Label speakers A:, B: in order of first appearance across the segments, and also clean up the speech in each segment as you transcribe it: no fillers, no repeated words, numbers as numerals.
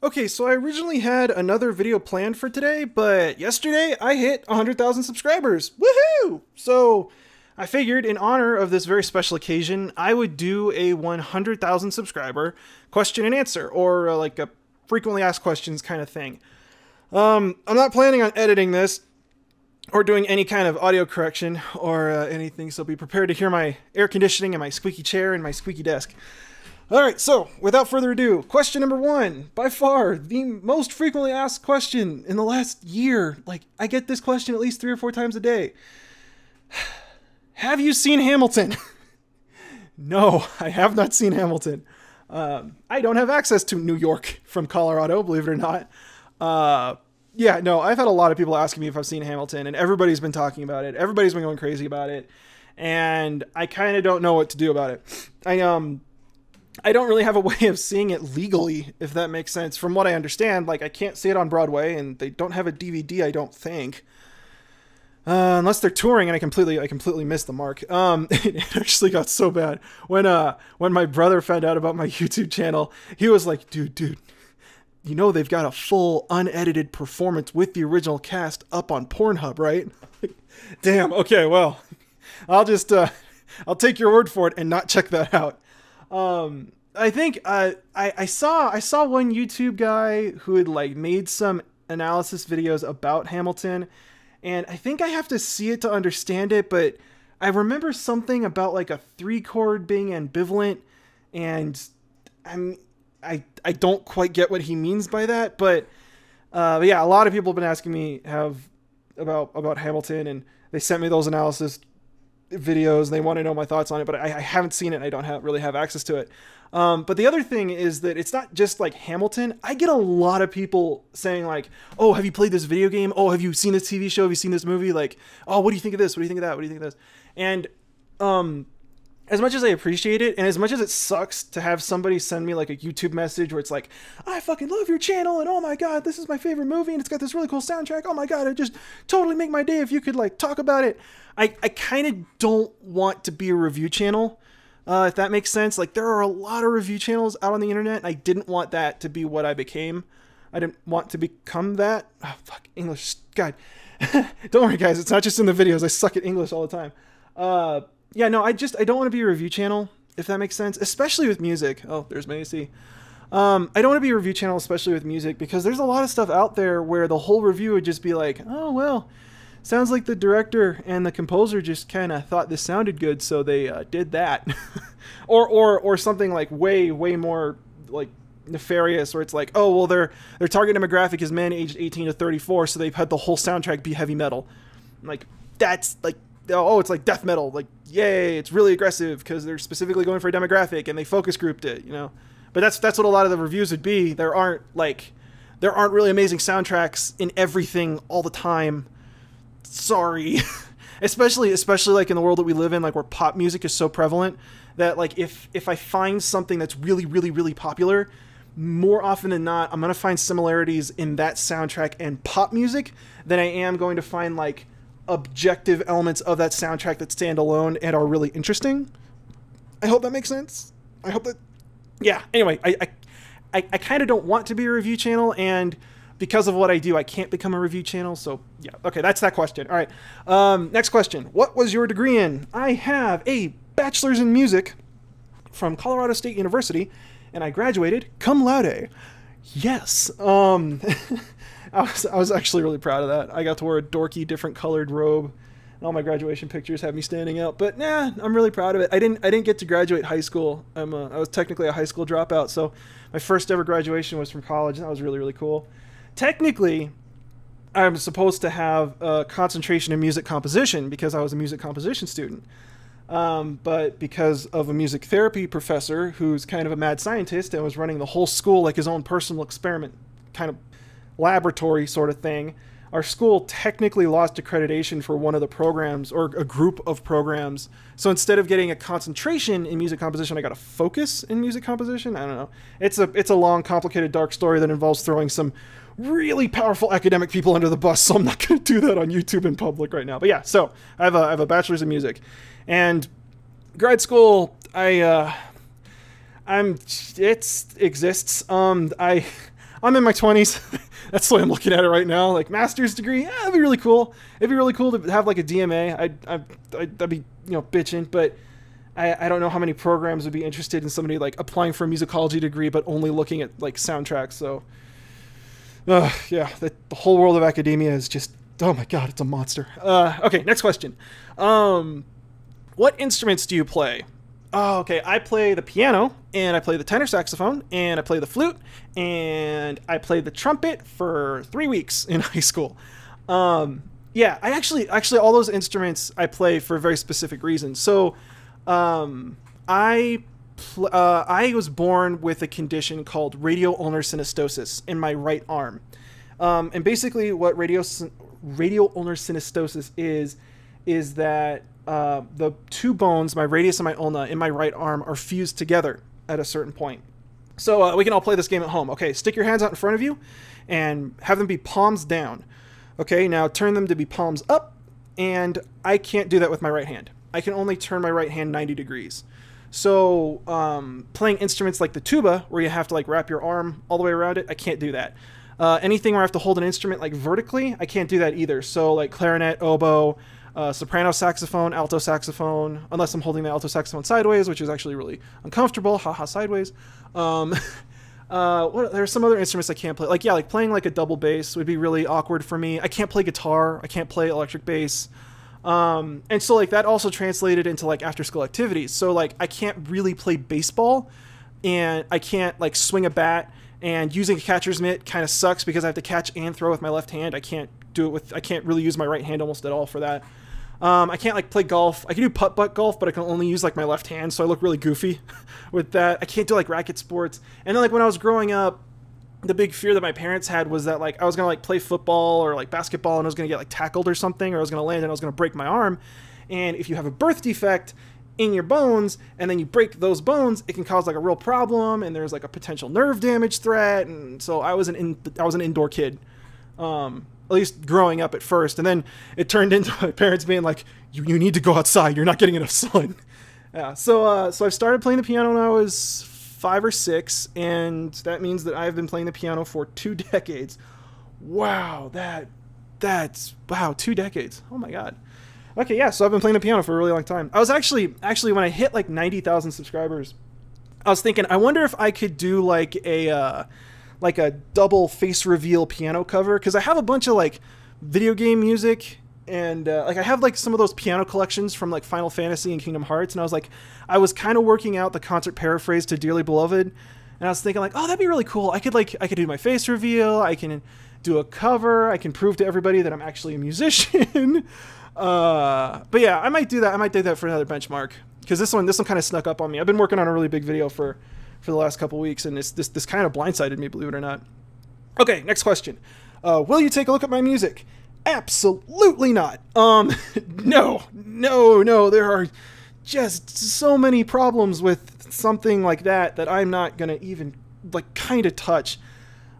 A: Okay, so I originally had another video planned for today, but yesterday I hit 100,000 subscribers. Woohoo! So I figured in honor of this very special occasion, I would do a 100,000 subscriber question and answer, or like a frequently asked questions kind of thing. I'm not planning on editing this or doing any kind of audio correction or anything, so be prepared to hear my air conditioning and my squeaky chair and my squeaky desk. Alright, so, without further ado, question number 1. By far, the most frequently asked question in the last year. Like, I get this question at least 3 or 4 times a day. Have you seen Hamilton? No, I have not seen Hamilton. I don't have access to New York from Colorado, believe it or not. Yeah, no, I've had a lot of people asking me if I've seen Hamilton, and everybody's been talking about it. Everybody's been going crazy about it, and I kind of don't know what to do about it. I don't really have a way of seeing it legally, if that makes sense. From what I understand, like, I can't see it on Broadway, and they don't have a DVD, I don't think. Unless they're touring, and I completely missed the mark. It actually got so bad. When my brother found out about my YouTube channel, he was like, dude, you know they've got a full, unedited performance with the original cast up on Pornhub, right? Damn, okay, well, I'll just, I'll take your word for it and not check that out. I think, I saw one YouTube guy who had like made some analysis videos about Hamilton, and I think I have to see it to understand it, but I remember something about like a 3-chord being ambivalent, and I don't quite get what he means by that, but yeah, a lot of people have been asking me about Hamilton, and they sent me those analysis videos. They want to know my thoughts on it, but I haven't seen it, and I don't really have access to it. But the other thing is that it's not just like Hamilton. I get a lot of people saying like, oh, have you played this video game? Oh, have you seen this TV show? Have you seen this movie? Like, oh, what do you think of this? What do you think of that? What do you think of this? And as much as I appreciate it, and as much as it sucks to have somebody send me like a YouTube message where it's like, I fucking love your channel, and oh my god, this is my favorite movie, and it's got this really cool soundtrack, oh my god, it just totally make my day if you could like talk about it. I kind of don't want to be a review channel, if that makes sense. Like, there are a lot of review channels out on the internet, and I didn't want that to be what I became. I didn't want to become that. Oh, fuck, English, god. Don't worry guys, it's not just in the videos, I suck at English all the time. Yeah, no, I don't want to be a review channel, if that makes sense, especially with music. Oh, there's Macy. I don't want to be a review channel, especially with music, because there's a lot of stuff out there where the whole review would just be like, oh, well, sounds like the director and the composer just kind of thought this sounded good, so they did that. or something like way more like nefarious, where it's like, oh, well, their target demographic is men aged 18 to 34, so they've had the whole soundtrack be heavy metal. Like, that's like, oh, it's like death metal, like, yay, it's really aggressive because they're specifically going for a demographic and they focus grouped it, you know. But that's what a lot of the reviews would be. There aren't really amazing soundtracks in everything all the time. Sorry. especially like in the world that we live in, like where pop music is so prevalent that like if I find something that's really popular, more often than not, I'm going to find similarities in that soundtrack and pop music than I am going to find like objective elements of that soundtrack that stand alone and are really interesting. I hope that makes sense. I hope that, yeah, anyway, I kind of don't want to be a review channel, and because of what I do, I can't become a review channel, so yeah, okay, that's that question. All right, next question. What was your degree in? I have a bachelor's in music from Colorado State University, and I graduated cum laude. Yes. I was actually really proud of that. I got to wear a dorky, different colored robe, and all my graduation pictures have me standing out. But nah, I'm really proud of it. I didn't get to graduate high school. I was technically a high school dropout, so my first ever graduation was from college, and that was really cool. Technically, I'm supposed to have a concentration in music composition because I was a music composition student. But because of a music therapy professor who's kind of a mad scientist and was running the whole school like his own personal experiment kind of laboratory sort of thing, our school technically lost accreditation for one of the programs, or a group of programs. So instead of getting a concentration in music composition, I got a focus in music composition. I don't know. It's a long, complicated, dark story that involves throwing some really powerful academic people under the bus, so I'm not going to do that on YouTube in public right now. But yeah, so I have a bachelor's in music, and grad school, it exists. I'm in my 20s. That's the way I'm looking at it right now. Like master's degree, yeah, that'd be really cool. It'd be really cool to have like a DMA. I'd be, bitching, but I don't know how many programs would be interested in somebody like applying for a musicology degree, but only looking at like soundtracks. So, yeah, the whole world of academia is just, oh my God, it's a monster. Okay, next question. What instruments do you play? Oh, okay. I play the piano, and I play the tenor saxophone, and I play the flute, and I played the trumpet for 3 weeks in high school. Yeah, I actually all those instruments I play for very specific reasons. So, I was born with a condition called radial ulnar synostosis in my right arm, and basically what radial ulnar synostosis is that the two bones, my radius and my ulna, in my right arm are fused together at a certain point. So we can all play this game at home. Okay, stick your hands out in front of you and have them be palms down. Okay, now turn them to be palms up, and I can't do that with my right hand. I can only turn my right hand 90 degrees. So playing instruments like the tuba, where you have to like wrap your arm all the way around it, I can't do that. Anything where I have to hold an instrument like vertically, I can't do that either. So like clarinet, oboe, soprano saxophone, alto saxophone, unless I'm holding the alto saxophone sideways, which is actually really uncomfortable. Haha, sideways. There's some other instruments I can't play. Like playing like a double bass would be really awkward for me. I can't play guitar. I can't play electric bass. And so like that also translated into like after school activities. So like I can't really play baseball, and I can't like swing a bat, and using a catcher's mitt kind of sucks because I have to catch and throw with my left hand. I can't really use my right hand almost at all for that. I can't like play golf. I can do putt-putt golf, but I can only use like my left hand, so I look really goofy with that. I can't do like racket sports. And then like when I was growing up, the big fear that my parents had was that like I was gonna like play football or like basketball, and I was gonna get like tackled or something, or I was gonna land and I was gonna break my arm. And if you have a birth defect in your bones and then you break those bones, it can cause like a real problem, and there's like a potential nerve damage threat. And so I was an indoor kid. At least growing up at first, and then it turned into my parents being like, you need to go outside, you're not getting enough sun. Yeah, so I started playing the piano when I was 5 or 6, and that means that I've been playing the piano for 2 decades. Wow, that's 2 decades. Oh my God. Okay, yeah, so I've been playing the piano for a really long time. I was actually when I hit like 90,000 subscribers, I was thinking, I wonder if I could do like a double face reveal piano cover, because I have a bunch of like video game music, and like I have like some of those piano collections from like Final Fantasy and Kingdom Hearts, and I was kind of working out the concert paraphrase to Dearly Beloved, and I was thinking like, oh, that'd be really cool. I could do my face reveal, I can do a cover, I can prove to everybody that I'm actually a musician. But yeah, I might do that for another benchmark, because this one kind of snuck up on me. I've been working on a really big video for the last couple weeks, and this kind of blindsided me, believe it or not. Okay, next question. Will you take a look at my music? Absolutely not. No. There are just so many problems with something like that I'm not gonna even like kind of touch.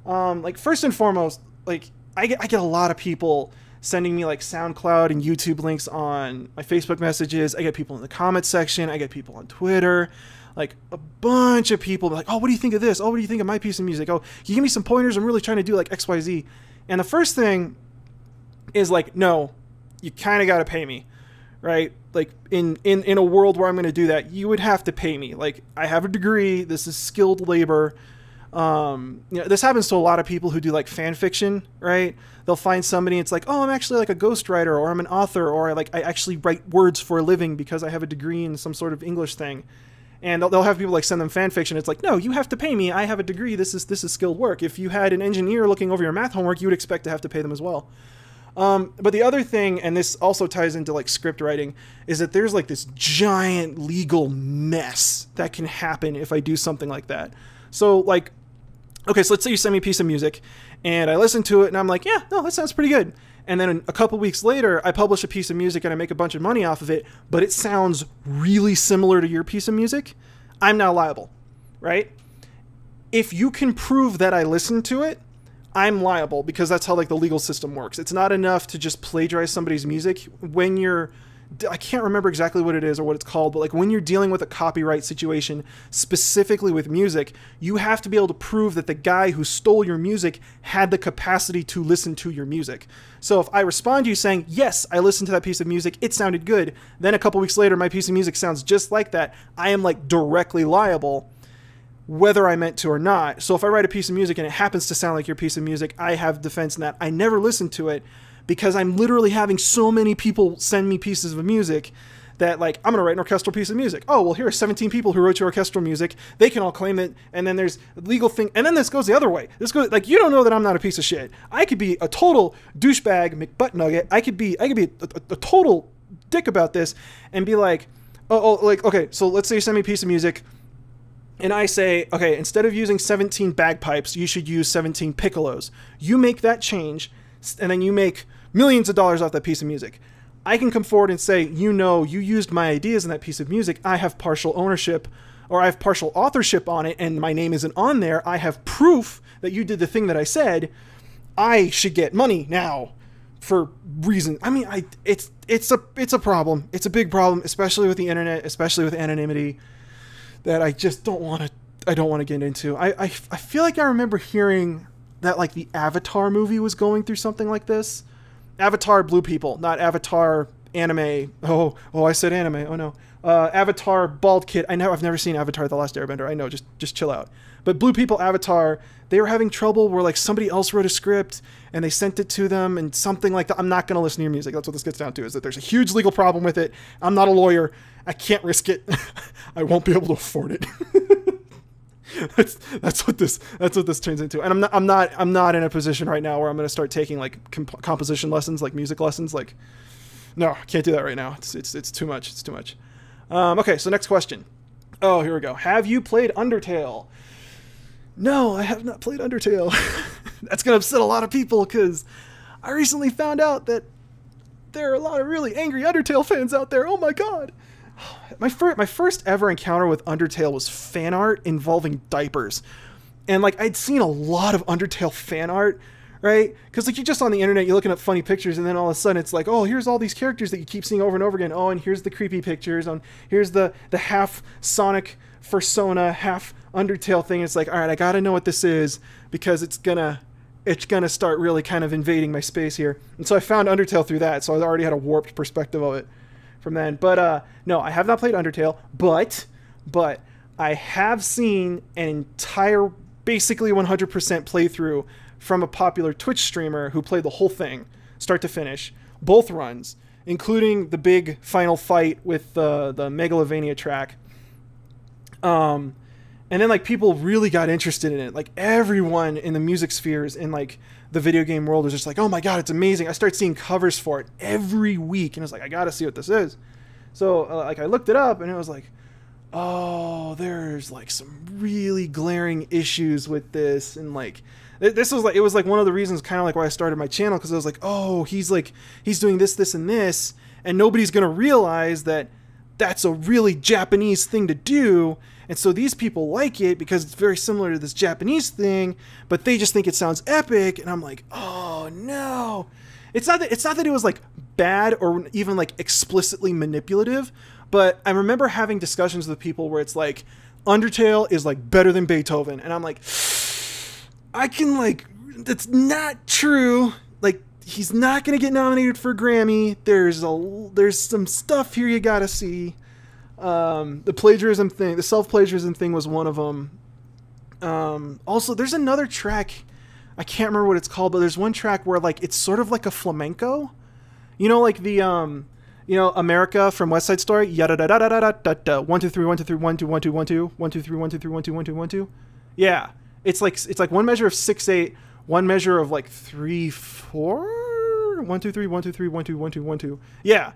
A: Like first and foremost, like I get a lot of people sending me like SoundCloud and YouTube links on my Facebook messages. I get people in the comments section. I get people on Twitter. Like a bunch of people like, oh, what do you think of this? Oh, what do you think of my piece of music? Oh, can you give me some pointers? I'm really trying to do like XYZ. And the first thing is like, no, you kind of got to pay me, right? Like in a world where I'm going to do that, you would have to pay me. Like I have a degree. This is skilled labor. This happens to a lot of people who do like fan fiction, right? They'll find somebody, it's like, oh, I'm actually like a ghostwriter, or I'm an author, or I actually write words for a living because I have a degree in some sort of English thing. And they'll have people like send them fan fiction. It's like, no, you have to pay me. I have a degree. This is skilled work. If you had an engineer looking over your math homework, you would expect to have to pay them as well. But the other thing, and this also ties into like script writing, is that there's like this giant legal mess that can happen if I do something like that. So like, okay, so let's say you send me a piece of music and I listen to it and I'm like, yeah, no, that sounds pretty good. And then a couple weeks later, I publish a piece of music and I make a bunch of money off of it, but it sounds really similar to your piece of music. I'm now liable, right? If you can prove that I listened to it, I'm liable, because that's how like the legal system works. It's not enough to just plagiarize somebody's music. When you're I can't remember exactly what it is or what it's called, but like when you're dealing with a copyright situation, specifically with music, you have to be able to prove that the guy who stole your music had the capacity to listen to your music. So if I respond to you saying, yes, I listened to that piece of music, it sounded good, then a couple weeks later my piece of music sounds just like that, I am like directly liable, whether I meant to or not. So if I write a piece of music and it happens to sound like your piece of music, I have defense in that. I never listened to it, because I'm literally having so many people send me pieces of music that, like, I'm going to write an orchestral piece of music. Oh, well, here are 17 people who wrote your orchestral music. They can all claim it. And then there's a legal thing. And then this goes the other way. This goes, like, you don't know that I'm not a piece of shit. I could be a total douchebag McButtnugget. I could be a total dick about this and be like, okay, so let's say you send me a piece of music. And I say, okay, instead of using 17 bagpipes, you should use 17 piccolos. You make that change, and then you make millions of dollars off that piece of music. I can come forward and say, you used my ideas in that piece of music. I have partial ownership, or I have partial authorship on it, and my name isn't on there. I have proof that you did the thing that I said. I should get money now for reason. I mean, it's a problem. It's a big problem, especially with the internet, especially with anonymity, that I just don't want to get into. I feel like I remember hearing that like the Avatar movie was going through something like this. Avatar Blue People, not Avatar anime. Oh, I said anime. Oh no. Avatar Bald Kid. I know I've never seen Avatar The Last Airbender. I know, just chill out. But Blue People Avatar, they were having trouble where like somebody else wrote a script and they sent it to them and something like that. I'm not going to listen to your music. That's what this gets down to, is that there's a huge legal problem with it. I'm not a lawyer. I can't risk it. I won't be able to afford it. That's what this turns into. And I'm not in a position right now where I'm going to start taking like composition lessons, like music lessons. Like, no, I can't do that right now. It's too much. It's too much. Okay, so next question. Oh, here we go. Have you played Undertale? No, I have not played Undertale. That's going to upset a lot of people, because I recently found out that there are a lot of really angry Undertale fans out there. Oh my god. My first ever encounter with Undertale was fan art involving diapers. And like, I'd seen a lot of Undertale fan art, right? Because like, you're just on the internet, you're looking up funny pictures, and then all of a sudden it's like, oh, here's all these characters that you keep seeing over and over again. Oh, and here's the creepy pictures. Here's the half Sonic persona, half Undertale thing. It's like, all right, I gotta know what this is, because it's gonna start really kind of invading my space here. And so I found Undertale through that, so I already had a warped perspective of it from then. But no, I have not played Undertale, but I have seen an entire, basically 100% playthrough from a popular Twitch streamer who played the whole thing, start to finish, both runs, including the big final fight with the Megalovania track. And then like, people really got interested in it. Like, everyone in the music spheres in like the video game world was just like, oh my god, it's amazing. I started seeing covers for it every week, and I was like, I gotta see what this is. So like, I looked it up, and it was like, oh, there's like some really glaring issues with this. And like, this was like, it was like one of the reasons kind of like why I started my channel, because I was like, oh, he's doing this and this, and nobody's gonna realize that that's a really Japanese thing to do. And so these people like it because it's very similar to this Japanese thing, but they just think it sounds epic. And I'm like, oh no. It's not that it was like bad or even like explicitly manipulative, but I remember having discussions with people where it's like, Undertale is like better than Beethoven. And I'm like, I can like, that's not true. Like, he's not going to get nominated for a Grammy. There's some stuff here you got to see. The plagiarism thing, the self-plagiarism thing was one of them. Also, there's another track, I can't remember what it's called, but there's one track where like, it's sort of like a flamenco, you know, like the, America from West Side Story, yada da da da da da da, 1 2 3 1 2 3 1 2 1 2 1 2 1 2 3 1 2 3 1 2 1 2 1 2. Yeah, it's like one measure of 6/8, one measure of like 3/4, 1 2 3 1 2 3 1 2 1 2 1 2. Yeah.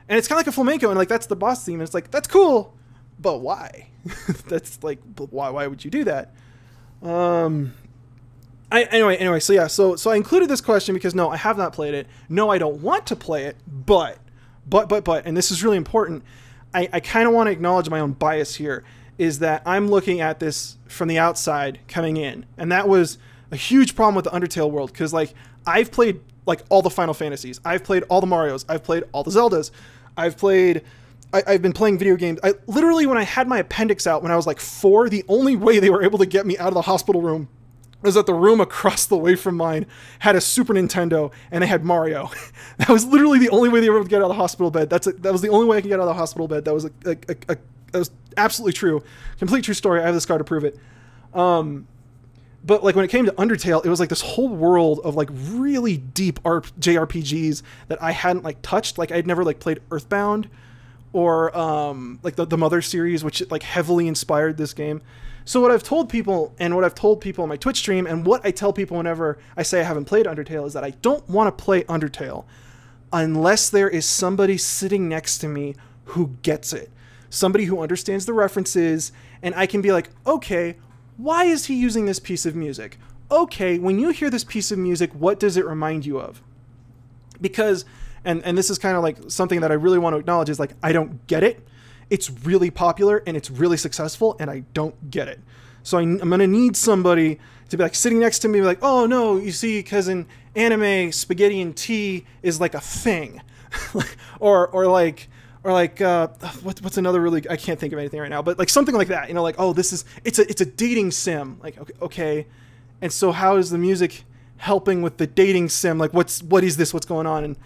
A: And it's kind of like a flamenco, and like, that's the boss theme. And it's like, that's cool, but why? That's like, but why would you do that? Anyway, so yeah, so I included this question because no, I have not played it. No, I don't want to play it, but, and this is really important. I kind of want to acknowledge my own bias here, is that I'm looking at this from the outside coming in. And that was a huge problem with the Undertale world. Cause like, I've played like all the Final Fantasies. I've played all the Marios. I've played all the Zeldas. I've been playing video games. I literally, when I had my appendix out when I was like 4, the only way they were able to get me out of the hospital room was that the room across the way from mine had a Super Nintendo and they had Mario. That was literally the only way they were able to get out of the hospital bed. That was the only way I could get out of the hospital bed. That was that was absolutely true. Complete true story. I have the scar to prove it. But like when it came to Undertale, it was like this whole world of like really deep JRPGs that I hadn't like touched. Like I'd never like played Earthbound or like the Mother series, which like heavily inspired this game. So what I've told people and what I've told people on my Twitch stream and what I tell people whenever I say I haven't played Undertale is that I don't want to play Undertale unless there is somebody sitting next to me who gets it. Somebody who understands the references and I can be like, okay, why is he using this piece of music? Okay, when you hear this piece of music, what does it remind you of? Because, and this is kind of like something that I really want to acknowledge is like, I don't get it. It's really popular and it's really successful and I don't get it. So I'm going to need somebody to be like sitting next to me like, oh no, you see, because in anime, spaghetti and tea is like a thing. or like what's another really, I can't think of anything right now, but like something like that, you know, like, oh, it's a dating sim. Like, okay. And so how is the music helping with the dating sim? Like what is this? What's going on? And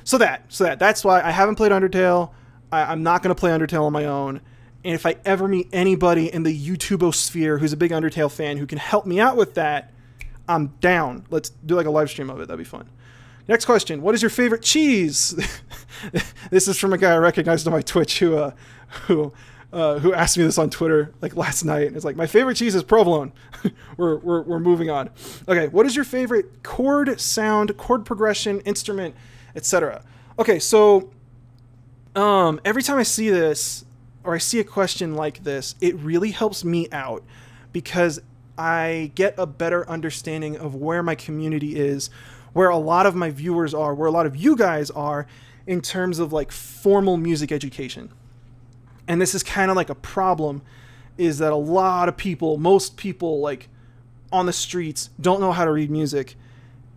A: so that's why I haven't played Undertale. I'm not going to play Undertale on my own. And if I ever meet anybody in the YouTubeosphere who's a big Undertale fan who can help me out with that, I'm down. Let's do like a live stream of it. That'd be fun. Next question. What is your favorite cheese? This is from a guy I recognized on my Twitch who asked me this on Twitter like last night. It's like, my favorite cheese is provolone. we're moving on. Okay. What is your favorite chord sound, chord progression, instrument, etc.? Okay. So, every time I see this or I see a question like this, it really helps me out because I get a better understanding of where my community is, where a lot of my viewers are, where a lot of you guys are in terms of like formal music education. And this is kind of like a problem, is that a lot of people, most people like on the streets don't know how to read music.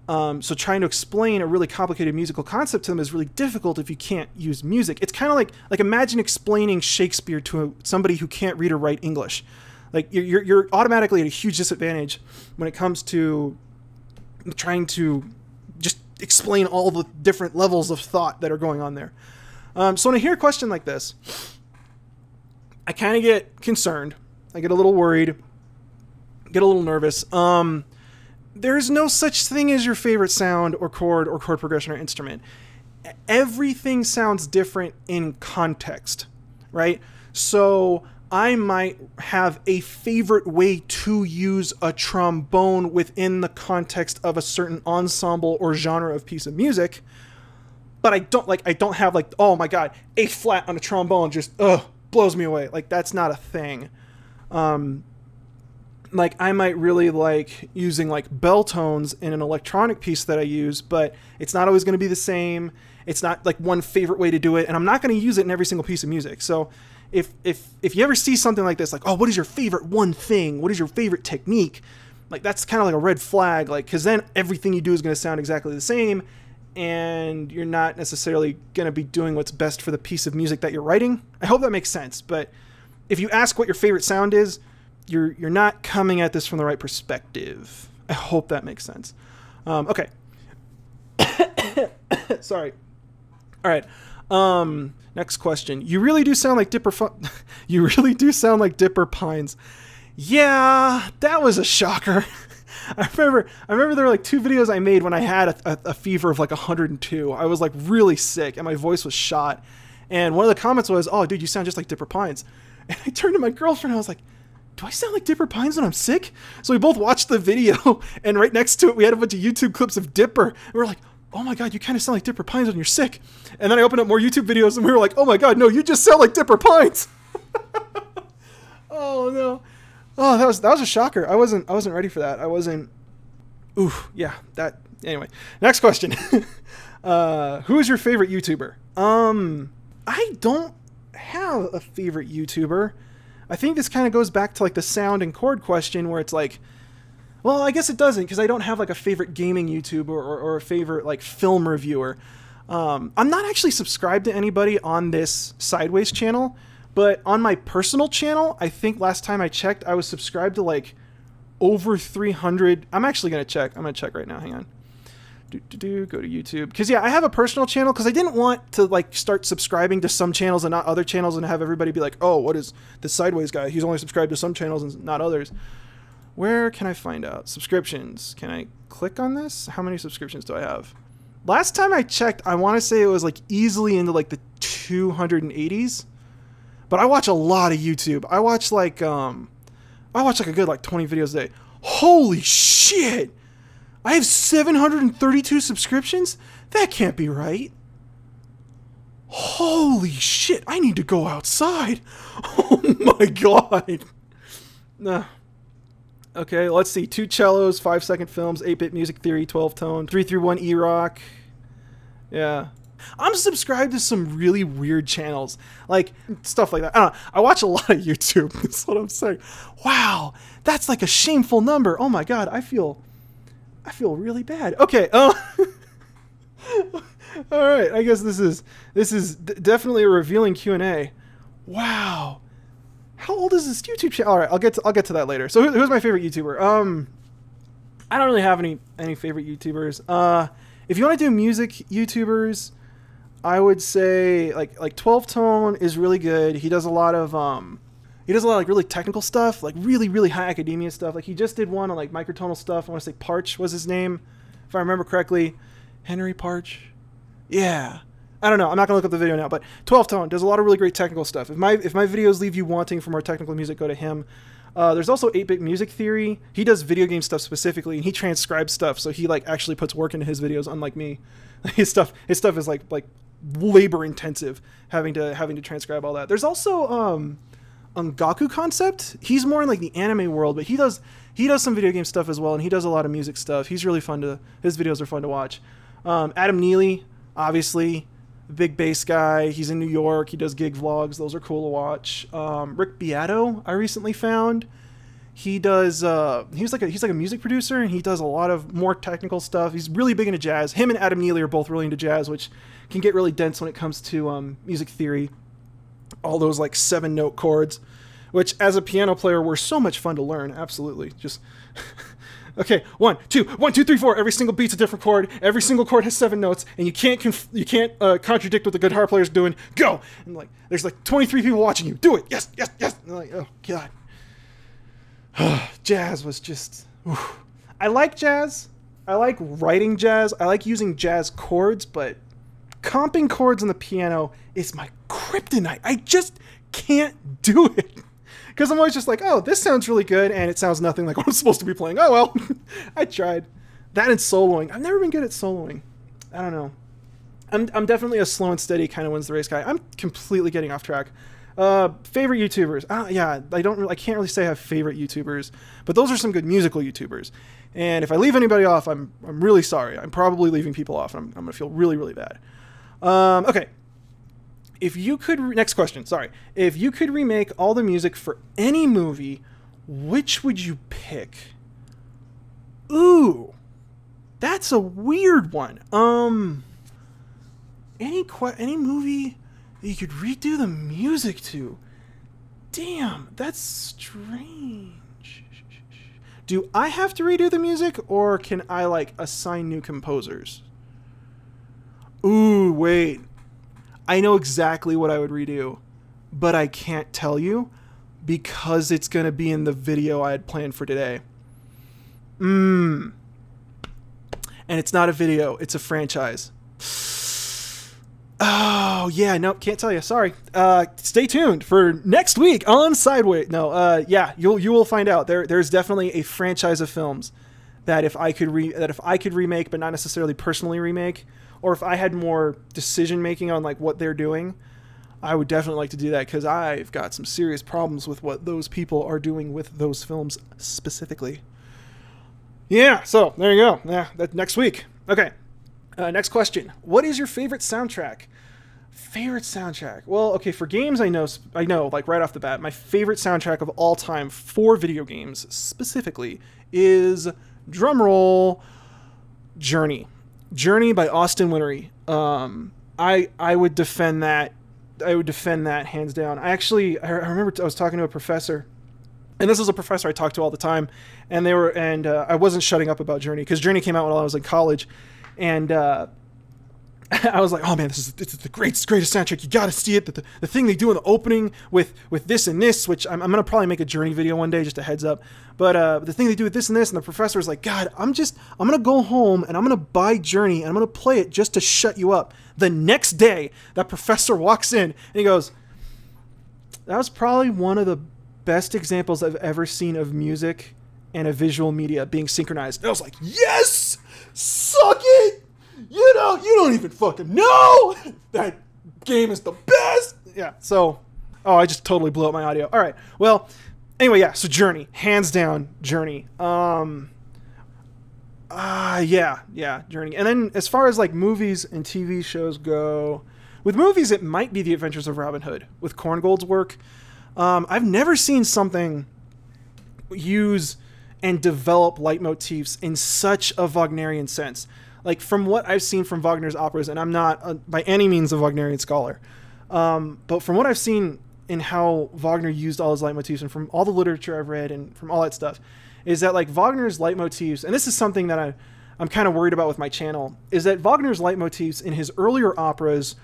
A: So trying to explain a really complicated musical concept to them is really difficult if you can't use music. It's kind of like imagine explaining Shakespeare to somebody who can't read or write English. Like you're automatically at a huge disadvantage when it comes to trying to just explain all the different levels of thought that are going on there. So when I hear a question like this, I kind of get concerned. I get a little worried, get a little nervous. There's no such thing as your favorite sound or chord progression or instrument. Everything sounds different in context, right? So I might have a favorite way to use a trombone within the context of a certain ensemble or genre of piece of music, but I don't have like, oh my God, A flat on a trombone just blows me away. Like that's not a thing. Like I might really like using like bell tones in an electronic piece that I use, but it's not always going to be the same. It's not like one favorite way to do it, and I'm not going to use it in every single piece of music. So if you ever see something like this, like, oh, what is your favorite one thing? What is your favorite technique? Like that's kind of like a red flag, like, because then everything you do is going to sound exactly the same, and you're not necessarily going to be doing what's best for the piece of music that you're writing. I hope that makes sense. But if you ask what your favorite sound is, you're not coming at this from the right perspective. I hope that makes sense. Okay. Sorry. All right. Next question. You really do sound like You really do sound like Dipper Pines. Yeah, that was a shocker. I remember there were like 2 videos I made when I had a fever of like 102. I was like really sick and my voice was shot. And one of the comments was, "Oh, dude, you sound just like Dipper Pines." And I turned to my girlfriend and I was like, do I sound like Dipper Pines when I'm sick? So we both watched the video, and right next to it, we had a bunch of YouTube clips of Dipper. And we were like, oh my God, you kind of sound like Dipper Pines when you're sick. And then I opened up more YouTube videos, and we were like, oh my God, no, you just sound like Dipper Pines. Oh no. Oh, that was a shocker. I wasn't ready for that. I wasn't. Oof. Yeah. That. Anyway. Next question. Who is your favorite YouTuber? I don't have a favorite YouTuber. I think this kind of goes back to like the sound and chord question where it's like, well, I guess it doesn't because I don't have like a favorite gaming YouTuber or a favorite like film reviewer. I'm not actually subscribed to anybody on this Sideways channel, but on my personal channel, I think last time I checked, I was subscribed to like over 300. I'm actually going to check. I'm going to check right now. Hang on. Go to YouTube. Because, yeah, I have a personal channel because I didn't want to, like, start subscribing to some channels and not other channels and have everybody be like, oh, what is this Sideways guy? He's only subscribed to some channels and not others. Where can I find out? Subscriptions. Can I click on this? How many subscriptions do I have? Last time I checked, I want to say it was, like, easily into, like, the 280s. But I watch a lot of YouTube. I watch, like a good, like, 20 videos a day. Holy shit! I have 732 subscriptions? That can't be right. Holy shit, I need to go outside. Oh my god. Nah. Okay, let's see. 2 cellos, 5-second films, 8-bit music theory, 12-tone, 331 E-rock. Yeah. I'm subscribed to some really weird channels. Like, stuff like that. I don't know. I watch a lot of YouTube. That's what I'm saying. Wow. That's like a shameful number. Oh my god, I feel really bad. Okay. All right. I guess this is definitely a revealing Q&A. Wow. How old is this YouTube channel? All right, I'll get to that later. So who's my favorite YouTuber? I don't really have any favorite YouTubers. If you want to do music YouTubers, I would say like 12 Tone is really good. He does a lot of like really technical stuff, like really high academia stuff. Like he just did one on like microtonal stuff. I want to say Parch was his name, if I remember correctly. Henry Parch. Yeah. I don't know. I'm not gonna look up the video now, but 12 Tone does a lot of really great technical stuff. If my videos leave you wanting for more technical music, go to him. There's also 8-bit music theory. He does video game stuff specifically, and he transcribes stuff, so he like actually puts work into his videos, unlike me. His stuff is like labor intensive, having to transcribe all that. There's also Ngaku Concept. He's more in like the anime world, but he does some video game stuff as well, and he does a lot of music stuff. He's really fun his videos are fun to watch. Adam Neely, obviously, big bass guy. He's in New York. He does gig vlogs. Those are cool to watch. Rick Beato, I recently found. He does he's like a music producer, and he does a lot of more technical stuff. He's really big into jazz. Him and Adam Neely are both really into jazz, which can get really dense when it comes to music theory. All those like 7-note chords, which as a piano player were so much fun to learn. Absolutely. Just okay, 1 2 1 2 3 4. Every single beat's a different chord. Every single chord has 7 notes, and you can't contradict what the guitar player's doing. Go! And like there's like 23 people watching you. Do it. Yes, yes, yes. And like, oh god. Jazz was just oof. I like jazz. I like writing jazz. I like using jazz chords, but comping chords on the piano is my kryptonite. I just can't do it. Because I'm always just like, oh, this sounds really good, and it sounds nothing like what I'm supposed to be playing. Oh, well, I tried. That and soloing. I've never been good at soloing. I don't know. I'm definitely a slow and steady kind of wins the race guy. I'm completely getting off track. Favorite YouTubers. Yeah, I can't really say I have favorite YouTubers, but those are some good musical YouTubers. And if I leave anybody off, I'm really sorry. I'm probably leaving people off, and I'm going to feel really bad. Okay. Next question, sorry. If you could remake all the music for any movie, which would you pick? Ooh, that's a weird one. Any movie that you could redo the music to? Damn, that's strange. Do I have to redo the music, or can I like assign new composers? Ooh, wait. I know exactly what I would redo, but I can't tell you because it's going to be in the video I had planned for today. And it's not a video, it's a franchise. Oh, yeah, no, can't tell you. Sorry. Stay tuned for next week on Sideways. No, yeah, you will find out. There's definitely a franchise of films that if I could remake, but not necessarily personally remake, or if I had more decision making on like what they're doing, I would definitely like to do that because I've got some serious problems with what those people are doing with those films specifically. Yeah, so there you go. Yeah, that's next week. Okay, next question. What is your favorite soundtrack? Favorite soundtrack? Well, okay, for games, I know, like right off the bat, my favorite soundtrack of all time for video games specifically is, drumroll, Journey. Journey by Austin Wintory. I would defend that. I would defend that hands down. I remember I was talking to a professor, and this is a professor I talk to all the time, and I wasn't shutting up about Journey, because Journey came out while I was in college, and I was like, oh man, this is the greatest soundtrack. You got to see it. The thing they do in the opening with this and this, which I'm gonna probably make a Journey video one day, just a heads up. But the thing they do with this and this, and the professor was like, God, I'm gonna go home and I'm gonna buy Journey and I'm gonna play it just to shut you up. The next day, that professor walks in and he goes, that was probably one of the best examples I've ever seen of music and a visual media being synchronized. And I was like, yes, suck it. You don't even fucking know. That game is the best. Yeah, so, I just totally blew up my audio. All right, well, anyway, yeah, so Journey, hands down, Journey. Yeah, Journey. And then as far as like movies and TV shows go, with movies, it might be The Adventures of Robin Hood with Korngold's work. I've never seen something use and develop leitmotifs in such a Wagnerian sense. Like, from what I've seen from Wagner's operas, and I'm not by any means a Wagnerian scholar, but from what I've seen in how Wagner used all his leitmotifs, and from all the literature I've read and from all that stuff, is that like Wagner's leitmotifs, and this is something that I'm kind of worried about with my channel, is that Wagner's leitmotifs in his earlier operas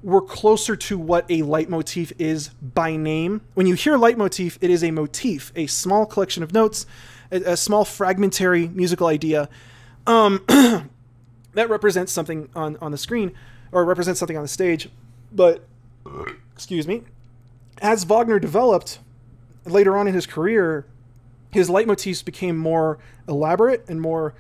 A: were closer to what a leitmotif is by name. When you hear leitmotif, it is a motif, a small collection of notes, a small fragmentary musical idea that represents something on the screen, or represents something on the stage. But, excuse me, as Wagner developed later on in his career, his leitmotifs became more elaborate and more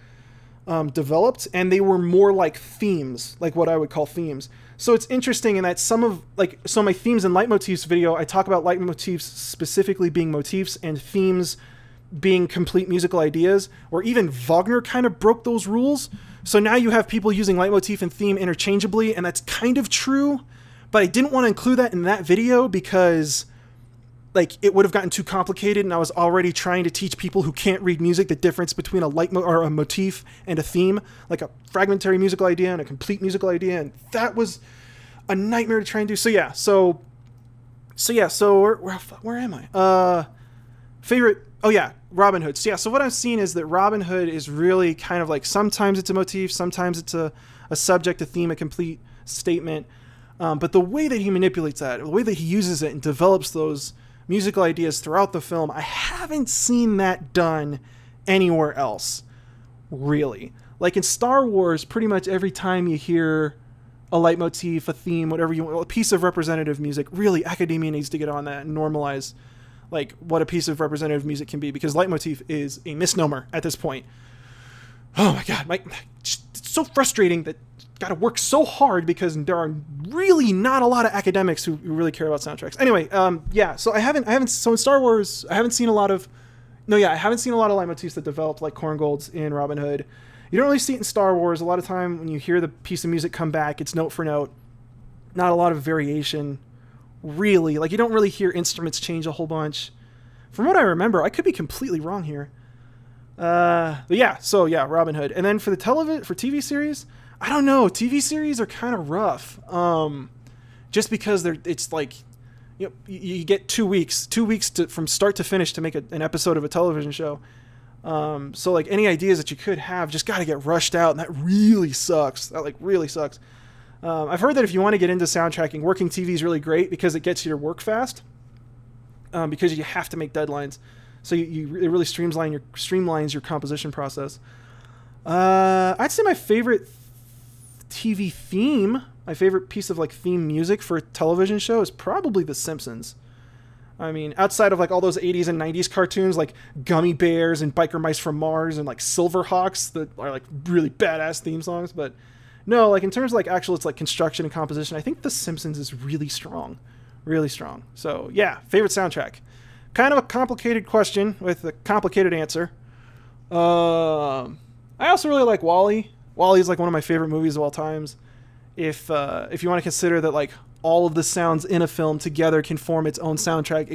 A: developed, and they were more like themes, like what I would call themes. So it's interesting in that so my themes and leitmotifs video, I talk about leitmotifs specifically being motifs and themes being complete musical ideas, or even Wagner kind of broke those rules. So now you have people using leitmotif and theme interchangeably, and that's kind of true, but I didn't want to include that in that video because like it would have gotten too complicated, and I was already trying to teach people who can't read music the difference between a motif and a theme, like a fragmentary musical idea and a complete musical idea, and that was a nightmare to try and do. So yeah, so where am I? Favorite. Oh yeah, Robin Hood. So yeah, so what I've seen is that Robin Hood is really kind of like, sometimes it's a motif, sometimes it's a subject, a theme, a complete statement. But the way that he manipulates that, the way that he uses it and develops those musical ideas throughout the film, I haven't seen that done anywhere else, really. Like in Star Wars, pretty much every time you hear a leitmotif, a theme, whatever you want, a piece of representative music, really, academia needs to get on that and normalize like what a piece of representative music can be, because leitmotif is a misnomer at this point. Oh my God, it's so frustrating that got to work so hard because there are really not a lot of academics who really care about soundtracks. Anyway, yeah, so so in Star Wars, I haven't seen a lot of leitmotifs that developed like Korngold's in Robin Hood. You don't really see it in Star Wars. A lot of time when you hear the piece of music come back, it's note for note. Not a lot of variation, really. Like, you don't really hear instruments change a whole bunch. From what I remember, I could be completely wrong here. But yeah, so yeah, Robin Hood. And then for TV series, I don't know. TV series are kind of rough. Just because it's like, you get 2 weeks from start to finish to make an episode of a television show. So like any ideas that you could have just got to get rushed out, and that really sucks. That like really sucks. I've heard that if you want to get into soundtracking, working TV is really great because it gets you to work fast. Because you have to make deadlines, so it really streamlines your composition process. I'd say my favorite TV theme, my favorite piece of like theme music for a television show is probably The Simpsons. I mean, outside of like all those 80s and 90s cartoons like Gummy Bears and Biker Mice from Mars and like Silverhawks that are like really badass theme songs, but no, like in terms of like it's like construction and composition, I think The Simpsons is really strong. Really strong. So yeah, favorite soundtrack. Kind of a complicated question with a complicated answer. I also really like WALL-E. WALL-E is like one of my favorite movies of all times. If you want to consider that like all of the sounds in a film together can form its own soundtrack,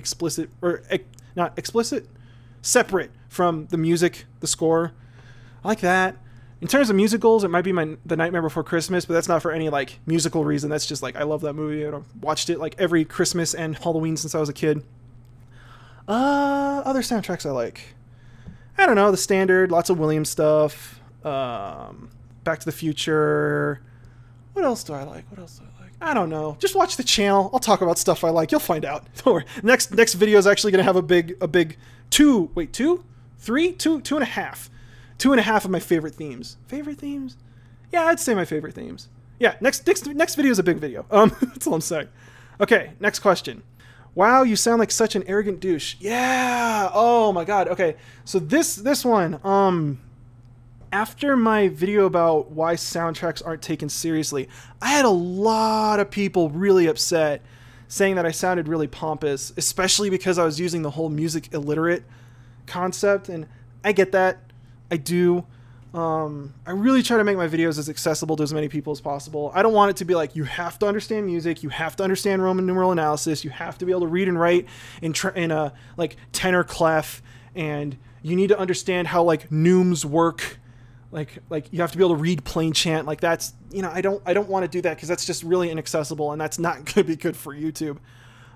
A: separate from the music, the score. I like that. In terms of musicals, it might be The Nightmare Before Christmas, but that's not for any like musical reason. That's just like I love that movie. I've watched it like every Christmas and Halloween since I was a kid. Other soundtracks I like. I don't know, the standard, lots of Williams stuff. Back to the Future. What else do I like? I don't know. Just watch the channel. I'll talk about stuff I like. You'll find out. Don't worry. Next video is actually going to have a big 2 and a half. 2.5 of my favorite themes. Favorite themes? Yeah, I'd say my favorite themes. Yeah, next video is a big video. That's all I'm saying. Okay, next question. Wow, you sound like such an arrogant douche. Yeah. Oh my god. Okay. So this one, after my video about why soundtracks aren't taken seriously, I had a lot of people really upset saying that I sounded really pompous, especially because I was using the whole music illiterate concept, and I get that. I do. I really try to make my videos as accessible to as many people as possible. I don't want it to be like, you have to understand music, you have to understand Roman numeral analysis, you have to be able to read and write in a like tenor clef, and you need to understand how like neumes work. Like you have to be able to read plain chant. Like that's, you know, I don't want to do that because that's just really inaccessible, and that's not going to be good for YouTube.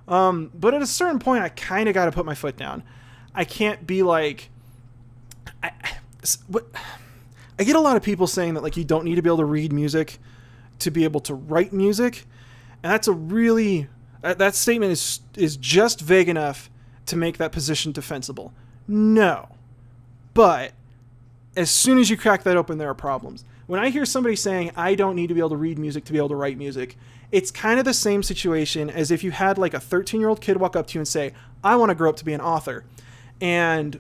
A: But at a certain point, I kind of got to put my foot down. I can't be like, I get a lot of people saying that like you don't need to be able to read music to be able to write music, and that's a really that statement is just vague enough to make that position defensible. No, but as soon as you crack that open, there are problems. When I hear somebody saying I don't need to be able to read music to be able to write music, it's kind of the same situation as if you had like a 13-year-old kid walk up to you and say, I want to grow up to be an author. And